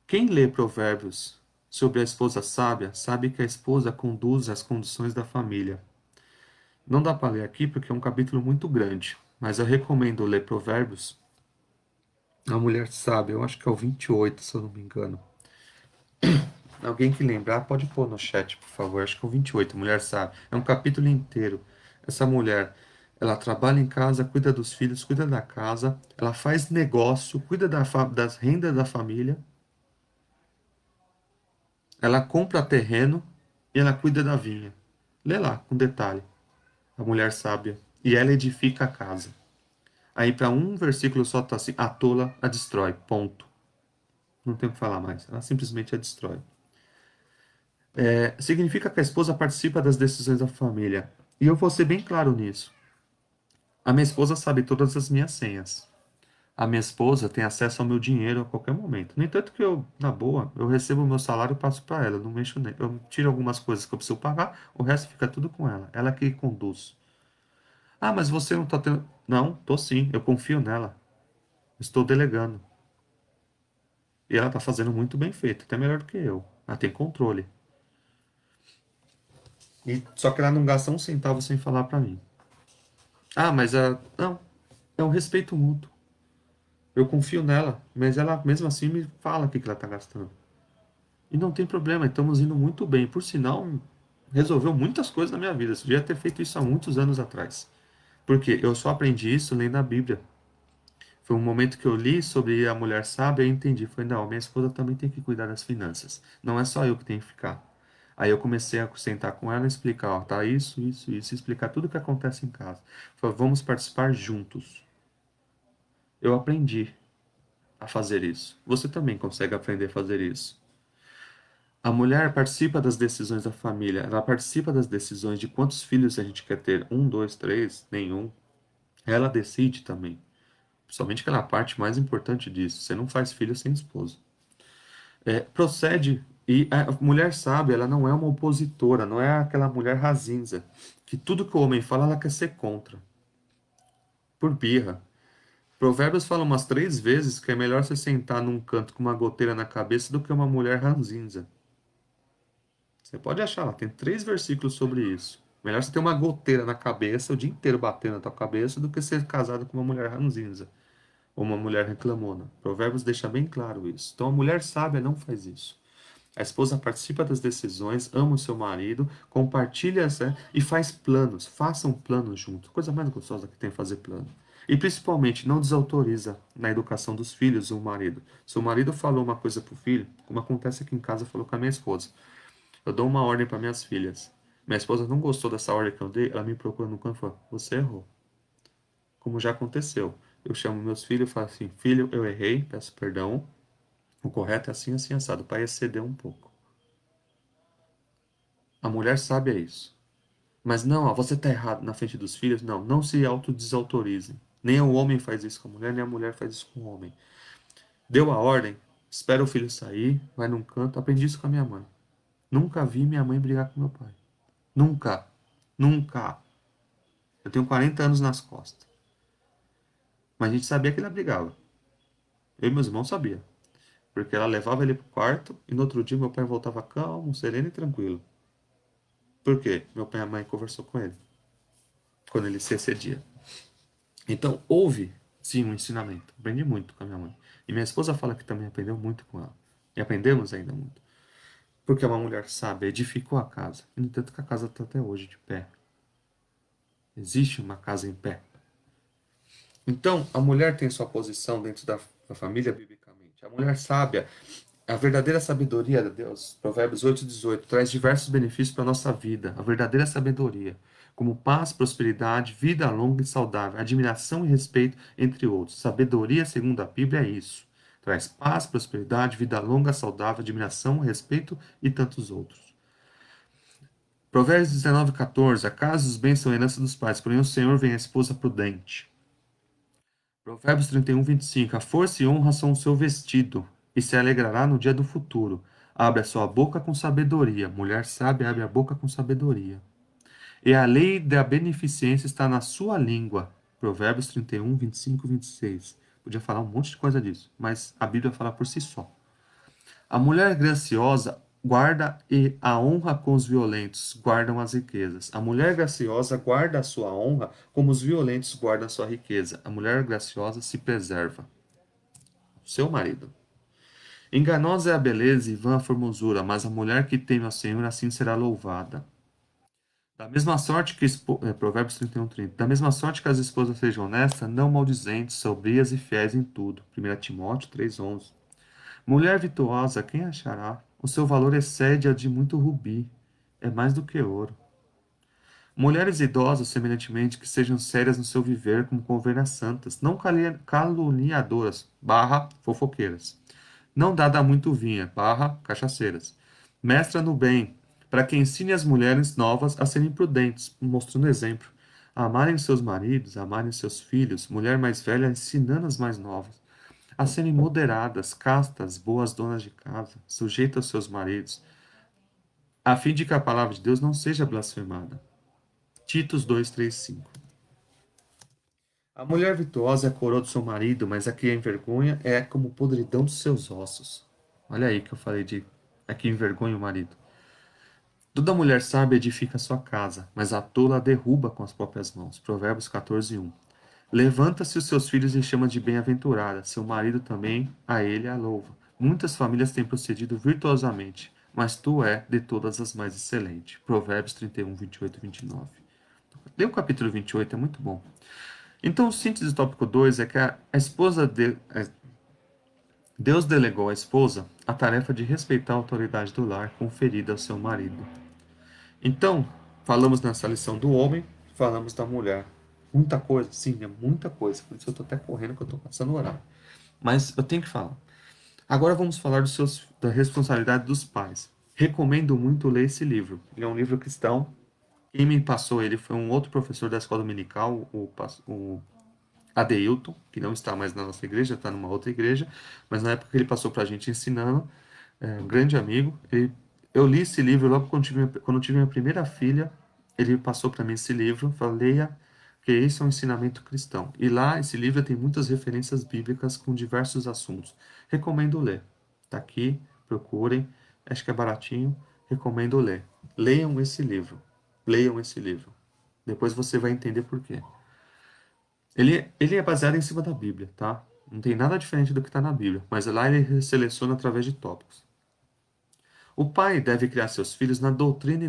Quem lê Provérbios sobre a esposa sábia sabe que a esposa conduz as conduções da família. Não dá para ler aqui porque é um capítulo muito grande. mas eu recomendo ler Provérbios. A mulher sábia, eu acho que é o 28, se eu não me engano. Alguém que lembrar, pode pôr no chat, por favor. Acho que é o 28, mulher sábia. É um capítulo inteiro. Essa mulher, ela trabalha em casa, cuida dos filhos, cuida da casa, ela faz negócio, cuida das rendas da família, ela compra terreno e ela cuida da vinha. Lê lá, com detalhe. A mulher sábia. E ela edifica a casa. Aí para um versículo só tá assim, a tola a destrói, ponto. Não tem o que falar mais. Ela simplesmente a destrói. Significa que a esposa participa das decisões da família. E eu vou ser bem claro nisso. A minha esposa sabe todas as minhas senhas. A minha esposa tem acesso ao meu dinheiro a qualquer momento. No entanto que eu, na boa, eu recebo o meu salário e passo para ela. Eu não mexo nele. Eu tiro algumas coisas que eu preciso pagar, o resto fica tudo com ela. Ela que conduz. Ah, mas você não tá tendo... Não, tô sim. Eu confio nela. Estou delegando. E ela tá fazendo muito bem feito, até melhor do que eu. Ela tem controle. Só que ela não gasta um centavo sem falar para mim. Ah, mas não, é um respeito mútuo. Eu confio nela, mas ela mesmo assim me fala o que ela está gastando. E não tem problema, estamos indo muito bem. Por sinal, resolveu muitas coisas na minha vida. Eu devia ter feito isso há muitos anos atrás. Porque eu só aprendi isso lendo a Bíblia. Foi um momento que eu li sobre a mulher sábia e entendi. Falei, não, minha esposa também tem que cuidar das finanças. Não é só eu que tenho que ficar. Aí eu comecei a sentar com ela e explicar, ó, tá isso, explicar tudo o que acontece em casa. Falei, vamos participar juntos. Eu aprendi a fazer isso. Você também consegue aprender a fazer isso. A mulher participa das decisões da família, ela participa das decisões de quantos filhos a gente quer ter, um, dois, três, nenhum. Ela decide também. Principalmente aquela parte mais importante disso. Você não faz filho sem esposo. Procede. E a mulher sábia, ela não é uma opositora, não é aquela mulher ranzinza, que tudo que o homem fala, ela quer ser contra, por birra. Provérbios fala umas 3 vezes que é melhor você sentar num canto com uma goteira na cabeça do que uma mulher ranzinza. Você pode achar lá, tem 3 versículos sobre isso. Melhor você ter uma goteira na cabeça o dia inteiro batendo na tua cabeça do que ser casado com uma mulher ranzinza ou uma mulher reclamona. Provérbios deixa bem claro isso. Então a mulher sábia não faz isso. A esposa participa das decisões, ama o seu marido, compartilha e faz planos. Façam planos juntos. Coisa mais gostosa que tem fazer plano. E principalmente não desautoriza na educação dos filhos o marido. Se o marido falou uma coisa para o filho, como acontece aqui em casa, falou com a minha esposa. Eu dou uma ordem para minhas filhas. Minha esposa não gostou dessa ordem que eu dei, ela me procura no canto e fala: Você errou. Como já aconteceu. Eu chamo meus filhos e falo assim: Filho, eu errei, peço perdão. O correto é assim, assim, assado. O pai excedeu um pouco. A mulher sabe é isso. Mas não, ó, você está errado na frente dos filhos. Não, não se autodesautorize. Nem o homem faz isso com a mulher, nem a mulher faz isso com o homem. Deu a ordem, espera o filho sair, vai num canto. Aprendi isso com a minha mãe. Nunca vi minha mãe brigar com meu pai. Nunca. Nunca. Eu tenho 40 anos nas costas. Mas a gente sabia que ela brigava. Eu e meus irmãos sabia. Porque ela levava ele pro quarto e no outro dia meu pai voltava calmo, sereno e tranquilo. Por quê? Meu pai e a mãe conversou com ele. Quando ele se excedia. Então, houve, sim, um ensinamento. Aprendi muito com a minha mãe. E minha esposa fala que também aprendeu muito com ela. E aprendemos ainda muito. Porque é uma mulher sábia, edificou a casa. E, no entanto, que a casa está até hoje de pé. Existe uma casa em pé. Então, a mulher tem sua posição dentro da família, biblicamente. A mulher sábia, a verdadeira sabedoria de Deus, Provérbios 8:18, traz diversos benefícios para a nossa vida. A verdadeira sabedoria, como paz, prosperidade, vida longa e saudável, admiração e respeito, entre outros. Sabedoria, segundo a Bíblia, é isso. Traz paz, prosperidade, vida longa, saudável, admiração, respeito e tantos outros. Provérbios 19:14, a casa e os bens são herança dos pais, porém o Senhor vem a esposa prudente. Provérbios 31:25, a força e honra são o seu vestido, e se alegrará no dia do futuro. Abre a sua boca com sabedoria. Mulher sábia abre a boca com sabedoria. E a lei da beneficência está na sua língua. Provérbios 31:25 e 26. Podia falar um monte de coisa disso, mas a Bíblia fala por si só. A mulher graciosa guarda e a honra com os violentos guardam as riquezas. A mulher graciosa guarda a sua honra, como os violentos guardam a sua riqueza. A mulher graciosa se preserva. Seu marido. Enganosa é a beleza e vã a formosura, mas a mulher que teme ao Senhor assim será louvada. Da mesma sorte que Provérbios 31:30. Da mesma sorte que as esposas sejam honestas, não maldizentes, sobrias e fiéis em tudo. 1 Timóteo 3:11. Mulher virtuosa, quem achará? O seu valor excede a de muito rubi. É mais do que ouro. Mulheres idosas, semelhantemente, que sejam sérias no seu viver, como convém às santas, não caluniadoras, fofoqueiras. Não dada a muito vinha, cachaceiras. Mestra no bem, para que ensine as mulheres novas a serem prudentes, mostrando exemplo. A amarem seus maridos, a amarem seus filhos, mulher mais velha ensinando as mais novas. A serem moderadas, castas, boas donas de casa, sujeitas aos seus maridos, a fim de que a palavra de Deus não seja blasfemada. Titos 2, 3, 5. A mulher virtuosa é a coroa do seu marido, mas a que a envergonha é como podridão dos seus ossos. Olha aí que eu falei de a que envergonha o marido. Toda mulher sábia edifica sua casa, mas a tola a derruba com as próprias mãos. Provérbios 14:1. Levanta-se os seus filhos e chama de bem-aventurada, seu marido também a ele a louva. Muitas famílias têm procedido virtuosamente, mas tu é de todas as mais excelente. Provérbios 31, 28 e 29. Lê o capítulo 28, é muito bom. Então, o síntese do tópico 2 é que a esposa Deus delegou à esposa a tarefa de respeitar a autoridade do lar conferida ao seu marido. Então, falamos nessa lição do homem, falamos da mulher. Muita coisa, sim, é muita coisa. Por isso eu tô até correndo que eu tô passando o horário. Mas eu tenho que falar. Agora vamos falar da responsabilidade dos pais. Recomendo muito ler esse livro. Ele é um livro cristão. Quem me passou ele foi um outro professor da escola dominical, o Adeilton, que não está mais na nossa igreja, está numa outra igreja, mas na época que ele passou para a gente ensinando, um grande amigo. Eu li esse livro logo quando eu tive minha primeira filha. Ele passou para mim esse livro, falou, leia, que esse é um ensinamento cristão. E lá, esse livro tem muitas referências bíblicas com diversos assuntos. Recomendo ler. Está aqui, procurem, acho que é baratinho, recomendo ler. Leiam esse livro. Leiam esse livro. Depois você vai entender por quê. Ele é baseado em cima da Bíblia, tá? Não tem nada diferente do que está na Bíblia, mas lá ele seleciona através de tópicos. O pai deve criar seus filhos na doutrina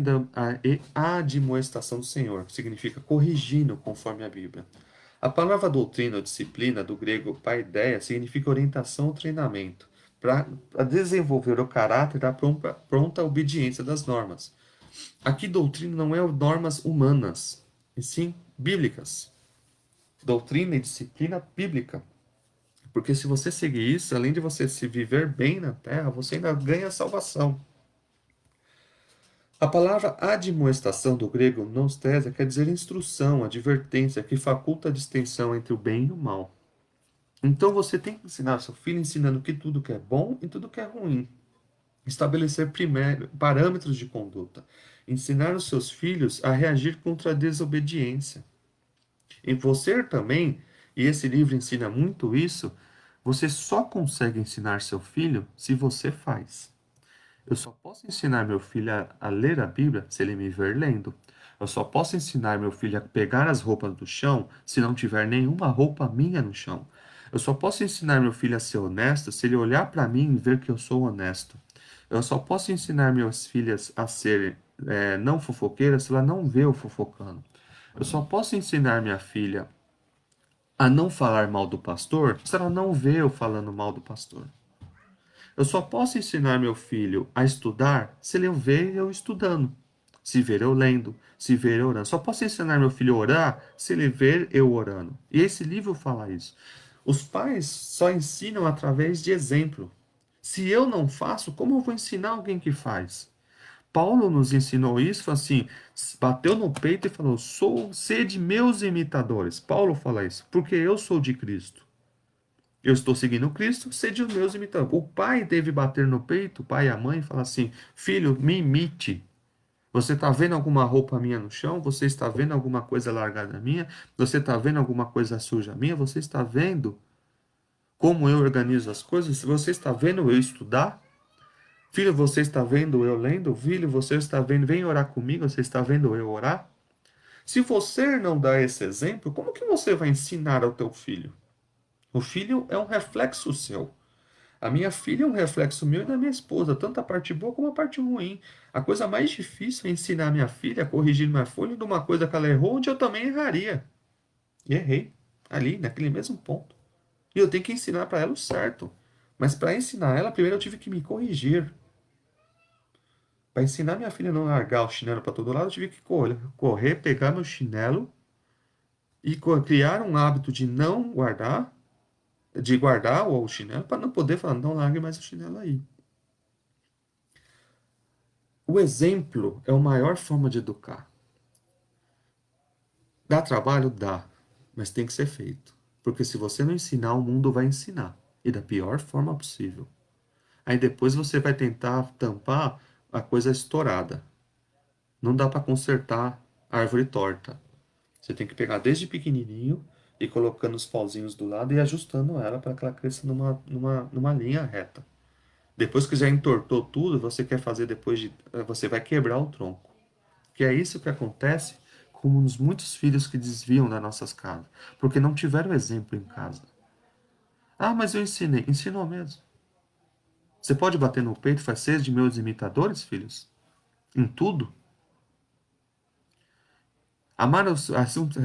e admoestação do Senhor, que significa corrigindo conforme a Bíblia. A palavra doutrina ou disciplina, do grego paideia, significa orientação ou treinamento, para desenvolver o caráter da pronta obediência das normas. Aqui, doutrina não é normas humanas, e sim bíblicas. Doutrina e disciplina bíblica. Porque se você seguir isso, além de você se viver bem na terra, você ainda ganha salvação. A palavra admoestação do grego nostesia quer dizer instrução, advertência, que faculta a distinção entre o bem e o mal. Então você tem que ensinar seu filho ensinando que tudo que é bom e tudo que é ruim. Estabelecer parâmetros de conduta. Ensinar os seus filhos a reagir contra a desobediência. E você também, e esse livro ensina muito isso, você só consegue ensinar seu filho se você faz. Eu só posso ensinar meu filho a ler a Bíblia se ele me ver lendo. Eu só posso ensinar meu filho a pegar as roupas do chão se não tiver nenhuma roupa minha no chão. Eu só posso ensinar meu filho a ser honesto se ele olhar para mim e ver que eu sou honesto. Eu só posso ensinar minhas filhas a ser não fofoqueiras se ela não vê eu fofocando. Eu só posso ensinar minha filha a não falar mal do pastor se ela não vê eu falando mal do pastor. Eu só posso ensinar meu filho a estudar se ele ver eu estudando, se ver eu lendo, se ver eu orando. Só posso ensinar meu filho a orar se ele ver eu orando. E esse livro fala isso. Os pais só ensinam através de exemplo. Se eu não faço, como eu vou ensinar alguém que faz? Paulo nos ensinou isso, falou assim, bateu no peito e falou: sede meus imitadores. Paulo fala isso, porque eu sou de Cristo. Eu estou seguindo Cristo, sede os meus imitadores. O pai deve bater no peito, o pai e a mãe, e falar assim: filho, me imite. Você está vendo alguma roupa minha no chão? Você está vendo alguma coisa largada minha? Você está vendo alguma coisa suja minha? Você está vendo como eu organizo as coisas? Você está vendo eu estudar? Filho, você está vendo eu lendo? Filho, você está vendo, vem orar comigo, você está vendo eu orar? Se você não dá esse exemplo, como que você vai ensinar ao teu filho? O filho é um reflexo seu. A minha filha é um reflexo meu e da minha esposa, tanto a parte boa como a parte ruim. A coisa mais difícil é ensinar minha filha a corrigir minha folha de uma coisa que ela errou, onde eu também erraria. E errei, ali, naquele mesmo ponto. E eu tenho que ensinar para ela o certo. Mas para ensinar ela, primeiro eu tive que me corrigir. Para ensinar minha filha a não largar o chinelo para todo lado, eu tive que correr, pegar meu chinelo e criar um hábito de não guardar, de guardar o chinelo, para não poder falar, não largue mais o chinelo aí. O exemplo é a maior forma de educar. Dá trabalho? Dá, mas tem que ser feito. Porque se você não ensinar, o mundo vai ensinar. E da pior forma possível. Aí depois você vai tentar tampar a coisa estourada. Não dá para consertar a árvore torta. Você tem que pegar desde pequenininho e colocando os pauzinhos do lado e ajustando ela para que ela cresça numa linha reta. Depois que já entortou tudo, você quer fazer depois de. Você vai quebrar o tronco. Que é isso que acontece com os muitos filhos que desviam das nossas casas. Porque não tiveram exemplo em casa. Ah, mas eu ensinei. Ensinou mesmo. Você pode bater no peito e falar, seja de meus imitadores, filhos? Em tudo?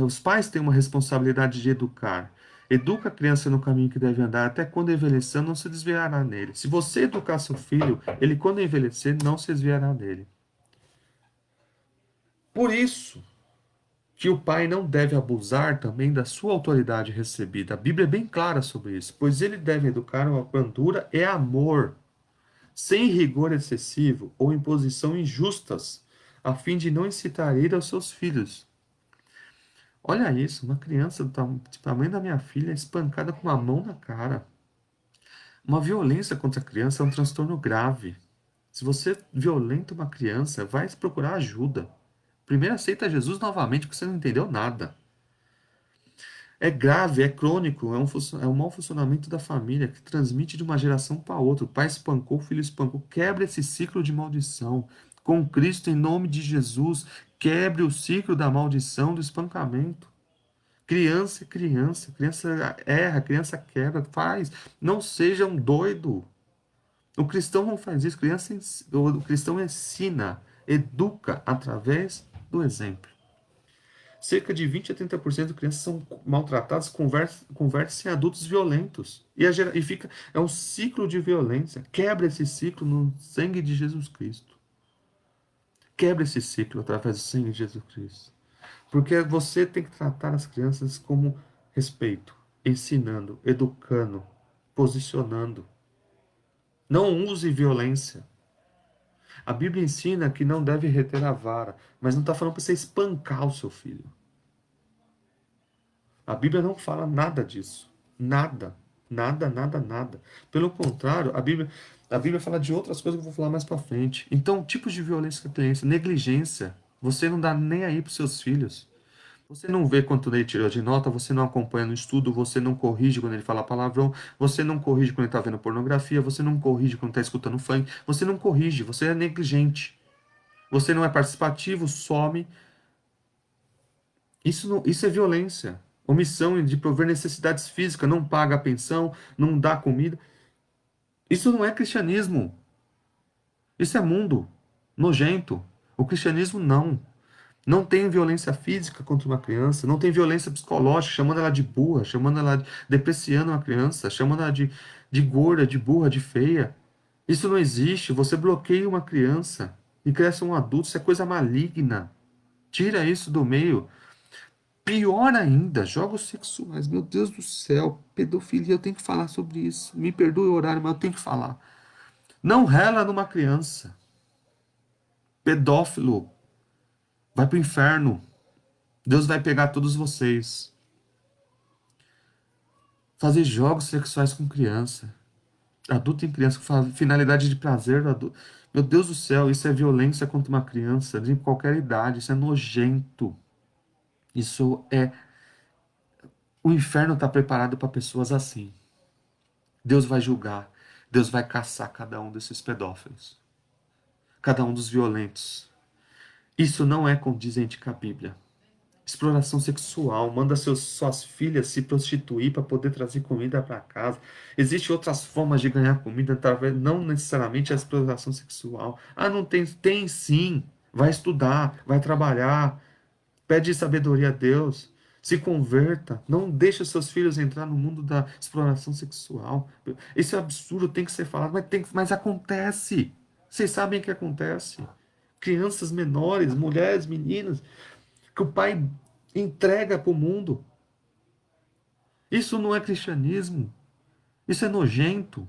Os pais têm uma responsabilidade de educar. Educa a criança no caminho que deve andar, até quando envelhecer, não se desviará nele. Se você educar seu filho, ele, quando envelhecer, não se desviará dele. Por isso que o pai não deve abusar também da sua autoridade recebida. A Bíblia é bem clara sobre isso, pois ele deve educar uma brandura e amor, sem rigor excessivo ou imposição injustas, a fim de não incitar ira aos seus filhos. Olha isso, uma criança do tamanho da minha filha é espancada com uma mão na cara. Uma violência contra a criança é um transtorno grave. Se você violenta uma criança, vai procurar ajuda. Primeiro aceita Jesus novamente, porque você não entendeu nada. É grave, é crônico, é um mau funcionamento da família que transmite de uma geração para outra. O pai espancou, o filho espancou. Quebra esse ciclo de maldição. Com Cristo, em nome de Jesus, quebre o ciclo da maldição do espancamento. Criança é criança, criança erra, criança quebra, faz. Não seja um doido. O cristão não faz isso. O cristão ensina, educa através do exemplo. Cerca de 20 a 30% de crianças são maltratadas, convertem-se em adultos violentos. E fica, é um ciclo de violência. Quebra esse ciclo no sangue de Jesus Cristo. Quebra esse ciclo através do sangue de Jesus Cristo. Porque você tem que tratar as crianças como respeito, ensinando, educando, posicionando. Não use violência. A Bíblia ensina que não deve reter a vara, mas não está falando para você espancar o seu filho. A Bíblia não fala nada disso. Nada. Nada, nada, nada. Pelo contrário, a Bíblia fala de outras coisas que eu vou falar mais para frente. Então, tipos de violência que tem isso, negligência. Você não dá nem aí para seus filhos. Você não vê quanto ele tirou de nota, você não acompanha no estudo, você não corrige quando ele fala palavrão, você não corrige quando ele está vendo pornografia, você não corrige quando está escutando funk, você não corrige, você é negligente. Você não é participativo, some. Isso é violência. Omissão de prover necessidades físicas, não paga a pensão, não dá comida. Isso não é cristianismo. Isso é mundo nojento. O cristianismo não. Não tem violência física contra uma criança, não tem violência psicológica, chamando ela de burra, chamando ela, depreciando uma criança, chamando ela de gorda, de burra, de feia. Isso não existe. Você bloqueia uma criança e cresce um adulto, isso é coisa maligna. Tira isso do meio. Pior ainda, jogos sexuais. Meu Deus do céu, pedofilia, eu tenho que falar sobre isso. Me perdoe o horário, mas eu tenho que falar. Não rela numa criança. Pedófilo, vai pro inferno. Deus vai pegar todos vocês. Fazer jogos sexuais com criança. Adulto em criança, com finalidade de prazer do adulto. Meu Deus do céu, isso é violência contra uma criança de qualquer idade. Isso é nojento. Isso é. O inferno está preparado para pessoas assim. Deus vai julgar. Deus vai caçar cada um desses pedófilos, cada um dos violentos. Isso não é condizente com a Bíblia. Exploração sexual, manda suas filhas se prostituir para poder trazer comida para casa. Existem outras formas de ganhar comida, através, não necessariamente a exploração sexual. Ah, não tem? Tem sim. Vai estudar, vai trabalhar, pede sabedoria a Deus, se converta, não deixe os seus filhos entrar no mundo da exploração sexual. Isso é absurdo, tem que ser falado, mas acontece. Vocês sabem que acontece. Crianças menores, mulheres, meninas, que o pai entrega para o mundo. Isso não é cristianismo. Isso é nojento.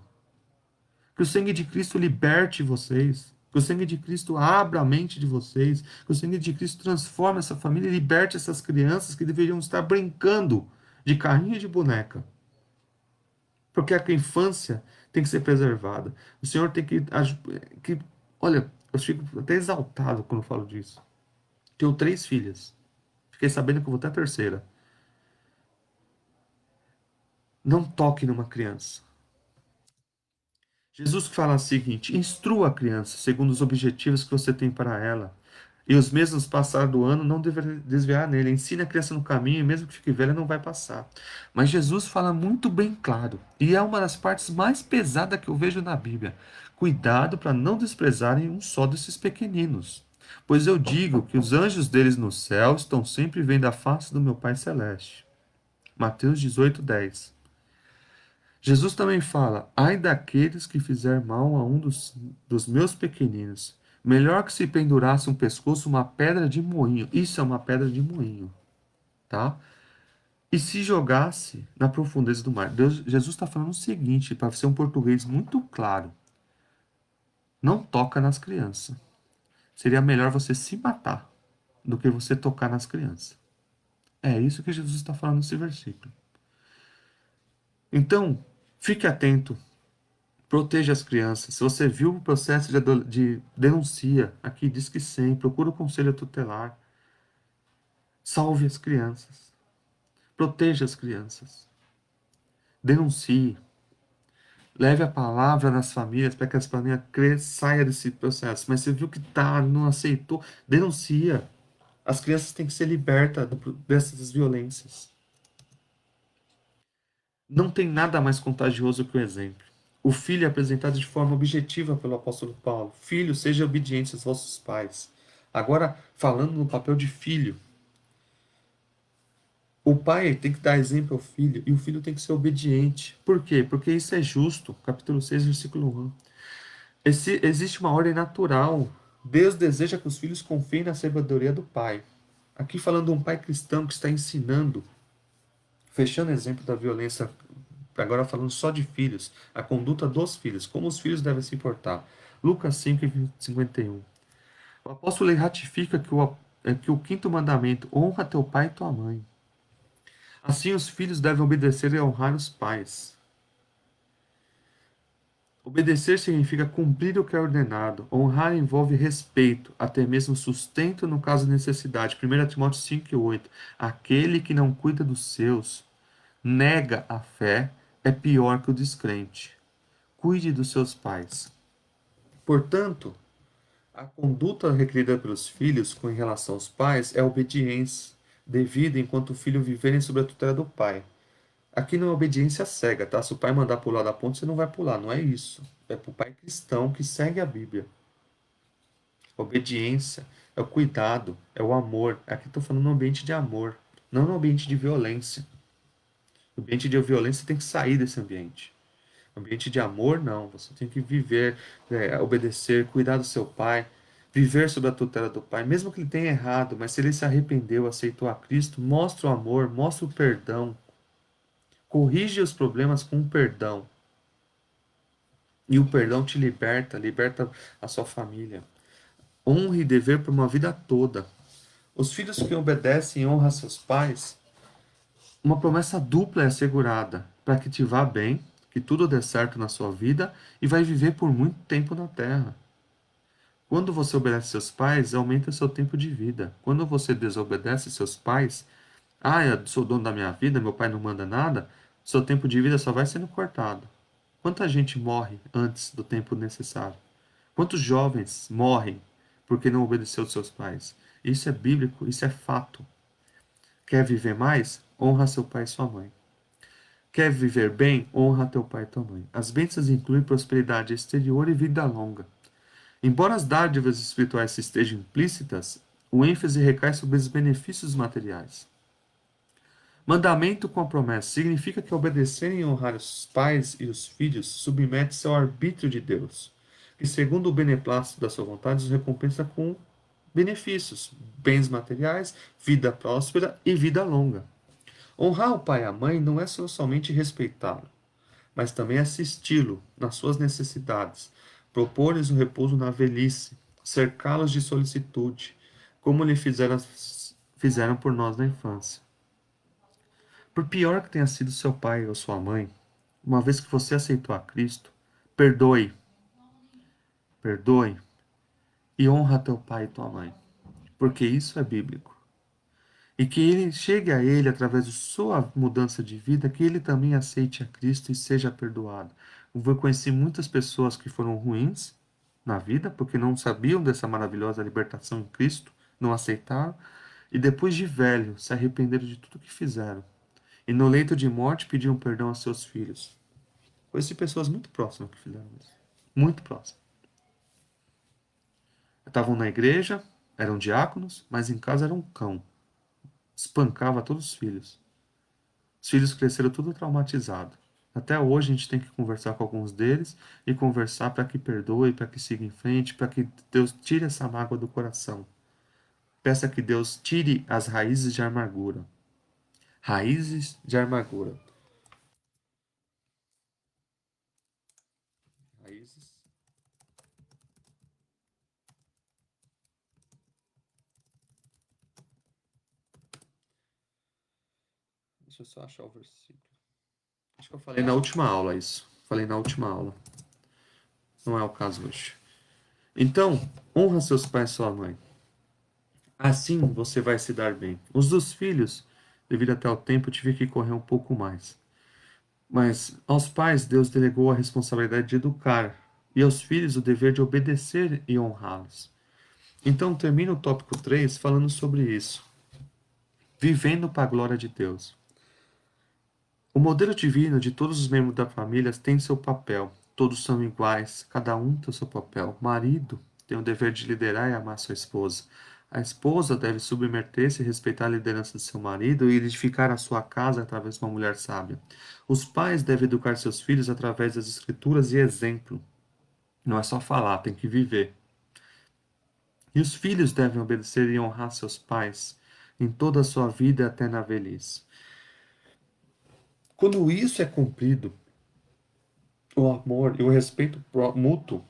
Que o sangue de Cristo liberte vocês. Que o sangue de Cristo abra a mente de vocês. Que o sangue de Cristo transforme essa família e liberte essas crianças que deveriam estar brincando de carrinho de boneca. Porque a infância tem que ser preservada. O Senhor tem que olha, eu fico até exaltado quando falo disso. Tenho 3 filhas. Fiquei sabendo que eu vou ter a terceira. Não toque numa criança. Jesus fala o seguinte: instrua a criança segundo os objetivos que você tem para ela. E os mesmos passar do ano não deverá desviar nele. Ensine a criança no caminho, e mesmo que fique velha, não vai passar. Mas Jesus fala muito bem claro, e é uma das partes mais pesadas que eu vejo na Bíblia. Cuidado para não desprezarem um só desses pequeninos. Pois eu digo que os anjos deles no céu estão sempre vendo a face do meu Pai Celeste. Mateus 18:10. Jesus também fala: ai daqueles que fizer mal a um dos meus pequeninos. Melhor que se pendurasse um pescoço uma pedra de moinho. Isso é uma pedra de moinho, tá? E se jogasse na profundeza do mar. Jesus está falando o seguinte, para ser um português muito claro: não toca nas crianças. Seria melhor você se matar do que você tocar nas crianças. É isso que Jesus está falando nesse versículo. Então, fique atento. Proteja as crianças. Se você viu o processo de denuncia, aqui diz que sim, procura o conselho tutelar. Salve as crianças. Proteja as crianças. Denuncie. Leve a palavra nas famílias para que as famílias saiam desse processo. Mas você viu que tá, não aceitou, denuncia. As crianças têm que ser libertas dessas violências. Não tem nada mais contagioso que o exemplo. O filho é apresentado de forma objetiva pelo apóstolo Paulo. Filho, seja obediente aos vossos pais. Agora, falando no papel de filho, o pai tem que dar exemplo ao filho e o filho tem que ser obediente. Por quê? Porque isso é justo. Capítulo 6, versículo 1. Existe uma ordem natural. Deus deseja que os filhos confiem na sabedoria do pai. Aqui falando de um pai cristão que está ensinando, fechando o exemplo da violência, agora falando só de filhos, a conduta dos filhos, como os filhos devem se portar. Lucas 5:51. O apóstolo ratifica que o quinto mandamento: honra teu pai e tua mãe. Assim, os filhos devem obedecer e honrar os pais. Obedecer significa cumprir o que é ordenado. Honrar envolve respeito, até mesmo sustento no caso de necessidade. 1 Timóteo 5:8. Aquele que não cuida dos seus, nega a fé, é pior que o descrente. Cuide dos seus pais. Portanto, a conduta requerida pelos filhos com relação aos pais é a obediência, devida enquanto o filho viverem sob a tutela do pai. Aqui não é obediência cega, tá? Se o pai mandar pular da ponte, você não vai pular, não é isso. É para o pai cristão que segue a Bíblia. Obediência é o cuidado, é o amor. Aqui estou falando no ambiente de amor, não no ambiente de violência. O ambiente de violência tem que sair desse ambiente. Ambiente de amor, não. Você tem que viver, obedecer, cuidar do seu pai, viver sob a tutela do pai, mesmo que ele tenha errado, mas se ele se arrependeu, aceitou a Cristo, mostra o amor, mostra o perdão, corrige os problemas com o perdão. E o perdão te liberta, liberta a sua família. Honra e dever por uma vida toda. Os filhos que obedecem e honram seus pais, uma promessa dupla é assegurada para que te vá bem, que tudo dê certo na sua vida e vai viver por muito tempo na terra. Quando você obedece seus pais, aumenta seu tempo de vida. Quando você desobedece seus pais, eu sou dono da minha vida, meu pai não manda nada, seu tempo de vida só vai sendo cortado. Quanta gente morre antes do tempo necessário? Quantos jovens morrem porque não obedeceu aos seus pais? Isso é bíblico, isso é fato. Quer viver mais? Honra seu pai e sua mãe. Quer viver bem? Honra teu pai e tua mãe. As bênçãos incluem prosperidade exterior e vida longa. Embora as dádivas espirituais estejam implícitas, o ênfase recai sobre os benefícios materiais. Mandamento com a promessa significa que obedecer e honrar os pais e os filhos submete-se ao arbítrio de Deus, que, segundo o beneplácito da sua vontade, os recompensa com benefícios, bens materiais, vida próspera e vida longa. Honrar o pai e a mãe não é somente respeitá-lo, mas também assisti-lo nas suas necessidades, propor-lhes o repouso na velhice, cercá-los de solicitude, como lhe fizeram por nós na infância. Por pior que tenha sido seu pai ou sua mãe, uma vez que você aceitou a Cristo, perdoe, perdoe e honra teu pai e tua mãe, porque isso é bíblico. E que ele chegue a ele através de sua mudança de vida, que ele também aceite a Cristo e seja perdoado. Eu conheci muitas pessoas que foram ruins na vida, porque não sabiam dessa maravilhosa libertação em Cristo, não aceitaram, e depois de velho, se arrependeram de tudo que fizeram. E no leito de morte pediam perdão aos seus filhos. Conheci pessoas muito próximas que fizeram isso. Muito próximas. Estavam na igreja, eram diáconos, mas em casa era um cão. Espancava todos os filhos. Os filhos cresceram tudo traumatizado. Até hoje a gente tem que conversar com alguns deles e conversar para que perdoe, para que siga em frente, para que Deus tire essa mágoa do coração. Peça que Deus tire as raízes de amargura. Raízes de amargura. Raízes. Deixa eu só achar o versículo. Acho que eu falei na última aula isso. Falei na última aula. Não é o caso hoje. Então, honra seus pais e sua mãe. Assim você vai se dar bem. Os dos filhos, devido até ao tempo, eu tive que correr um pouco mais. Mas aos pais Deus delegou a responsabilidade de educar, e aos filhos o dever de obedecer e honrá-los. Então termina o tópico 3 falando sobre isso. Vivendo para a glória de Deus. O modelo divino de todos os membros da família tem seu papel. Todos são iguais, cada um tem o seu papel. O marido tem o dever de liderar e amar sua esposa. A esposa deve submeter-se e respeitar a liderança de seu marido e edificar a sua casa através de uma mulher sábia. Os pais devem educar seus filhos através das escrituras e exemplo. Não é só falar, tem que viver. E os filhos devem obedecer e honrar seus pais em toda a sua vida até na velhice. Quando isso é cumprido, o amor e o respeito mútuo,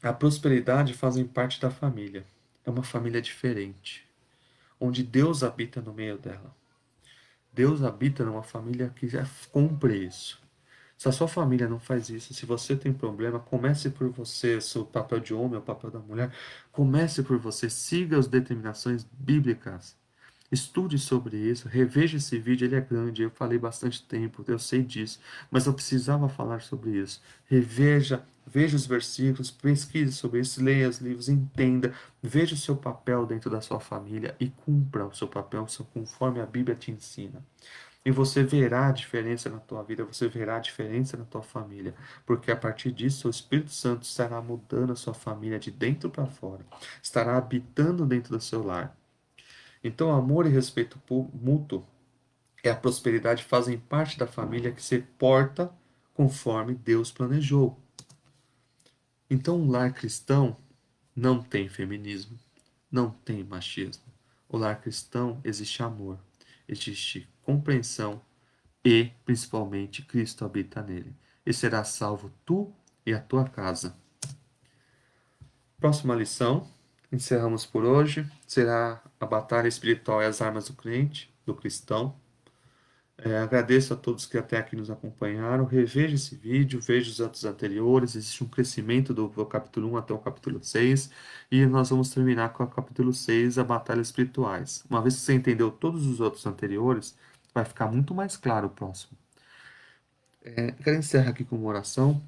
a prosperidade fazem parte da família. É uma família diferente, onde Deus habita no meio dela. Deus habita numa família que já cumpre isso. Se a sua família não faz isso, se você tem problema, comece por você, seu papel de homem, o papel da mulher, comece por você, siga as determinações bíblicas. Estude sobre isso, reveja esse vídeo, ele é grande, eu falei bastante tempo, eu sei disso, mas eu precisava falar sobre isso. Reveja, veja os versículos, pesquise sobre isso, leia os livros, entenda, veja o seu papel dentro da sua família e cumpra o seu papel conforme a Bíblia te ensina. E você verá a diferença na tua vida, você verá a diferença na tua família, porque a partir disso o Espírito Santo estará mudando a sua família de dentro para fora, estará habitando dentro do seu lar. Então, amor e respeito mútuo e a prosperidade fazem parte da família que se porta conforme Deus planejou. Então, um lar cristão não tem feminismo, não tem machismo. O lar cristão existe amor, existe compreensão e, principalmente, Cristo habita nele. E será salvo tu e a tua casa. Próxima lição, encerramos por hoje, será a batalha espiritual e as armas do crente, do cristão. Agradeço a todos que até aqui nos acompanharam. Reveja esse vídeo, veja os outros anteriores. Existe um crescimento do capítulo 1 até o capítulo 6. E nós vamos terminar com o capítulo 6, a Batalha Espirituais. Uma vez que você entendeu todos os outros anteriores, vai ficar muito mais claro o próximo. Quero encerrar aqui com uma oração.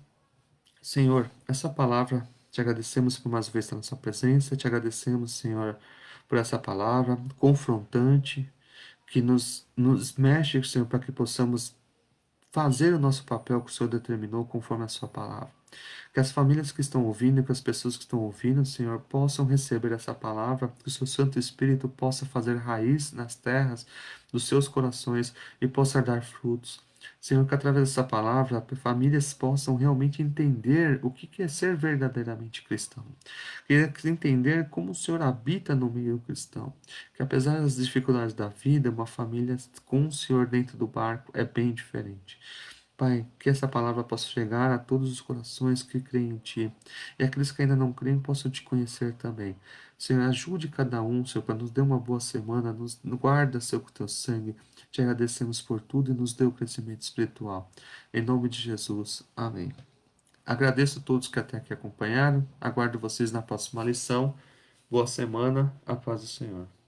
Senhor, essa palavra, te agradecemos por mais uma vez estar na sua presença, te agradecemos, Senhor, por essa palavra confrontante, que nos mexe, Senhor, para que possamos fazer o nosso papel que o Senhor determinou conforme a sua palavra. Que as famílias que estão ouvindo, que as pessoas que estão ouvindo, Senhor, possam receber essa palavra, que o seu Santo Espírito possa fazer raiz nas terras dos seus corações e possa dar frutos. Senhor, que através dessa palavra, famílias possam realmente entender o que é ser verdadeiramente cristão. Que entender como o Senhor habita no meio cristão. Que apesar das dificuldades da vida, uma família com o Senhor dentro do barco é bem diferente. Pai, que essa palavra possa chegar a todos os corações que creem em Ti. E aqueles que ainda não creem possam Te conhecer também. Senhor, ajude cada um, Senhor, para nos dê uma boa semana, nos guarda, Senhor, com Teu sangue. Te agradecemos por tudo e nos dê o crescimento espiritual. Em nome de Jesus. Amém. Agradeço a todos que até aqui acompanharam. Aguardo vocês na próxima lição. Boa semana. A paz do Senhor.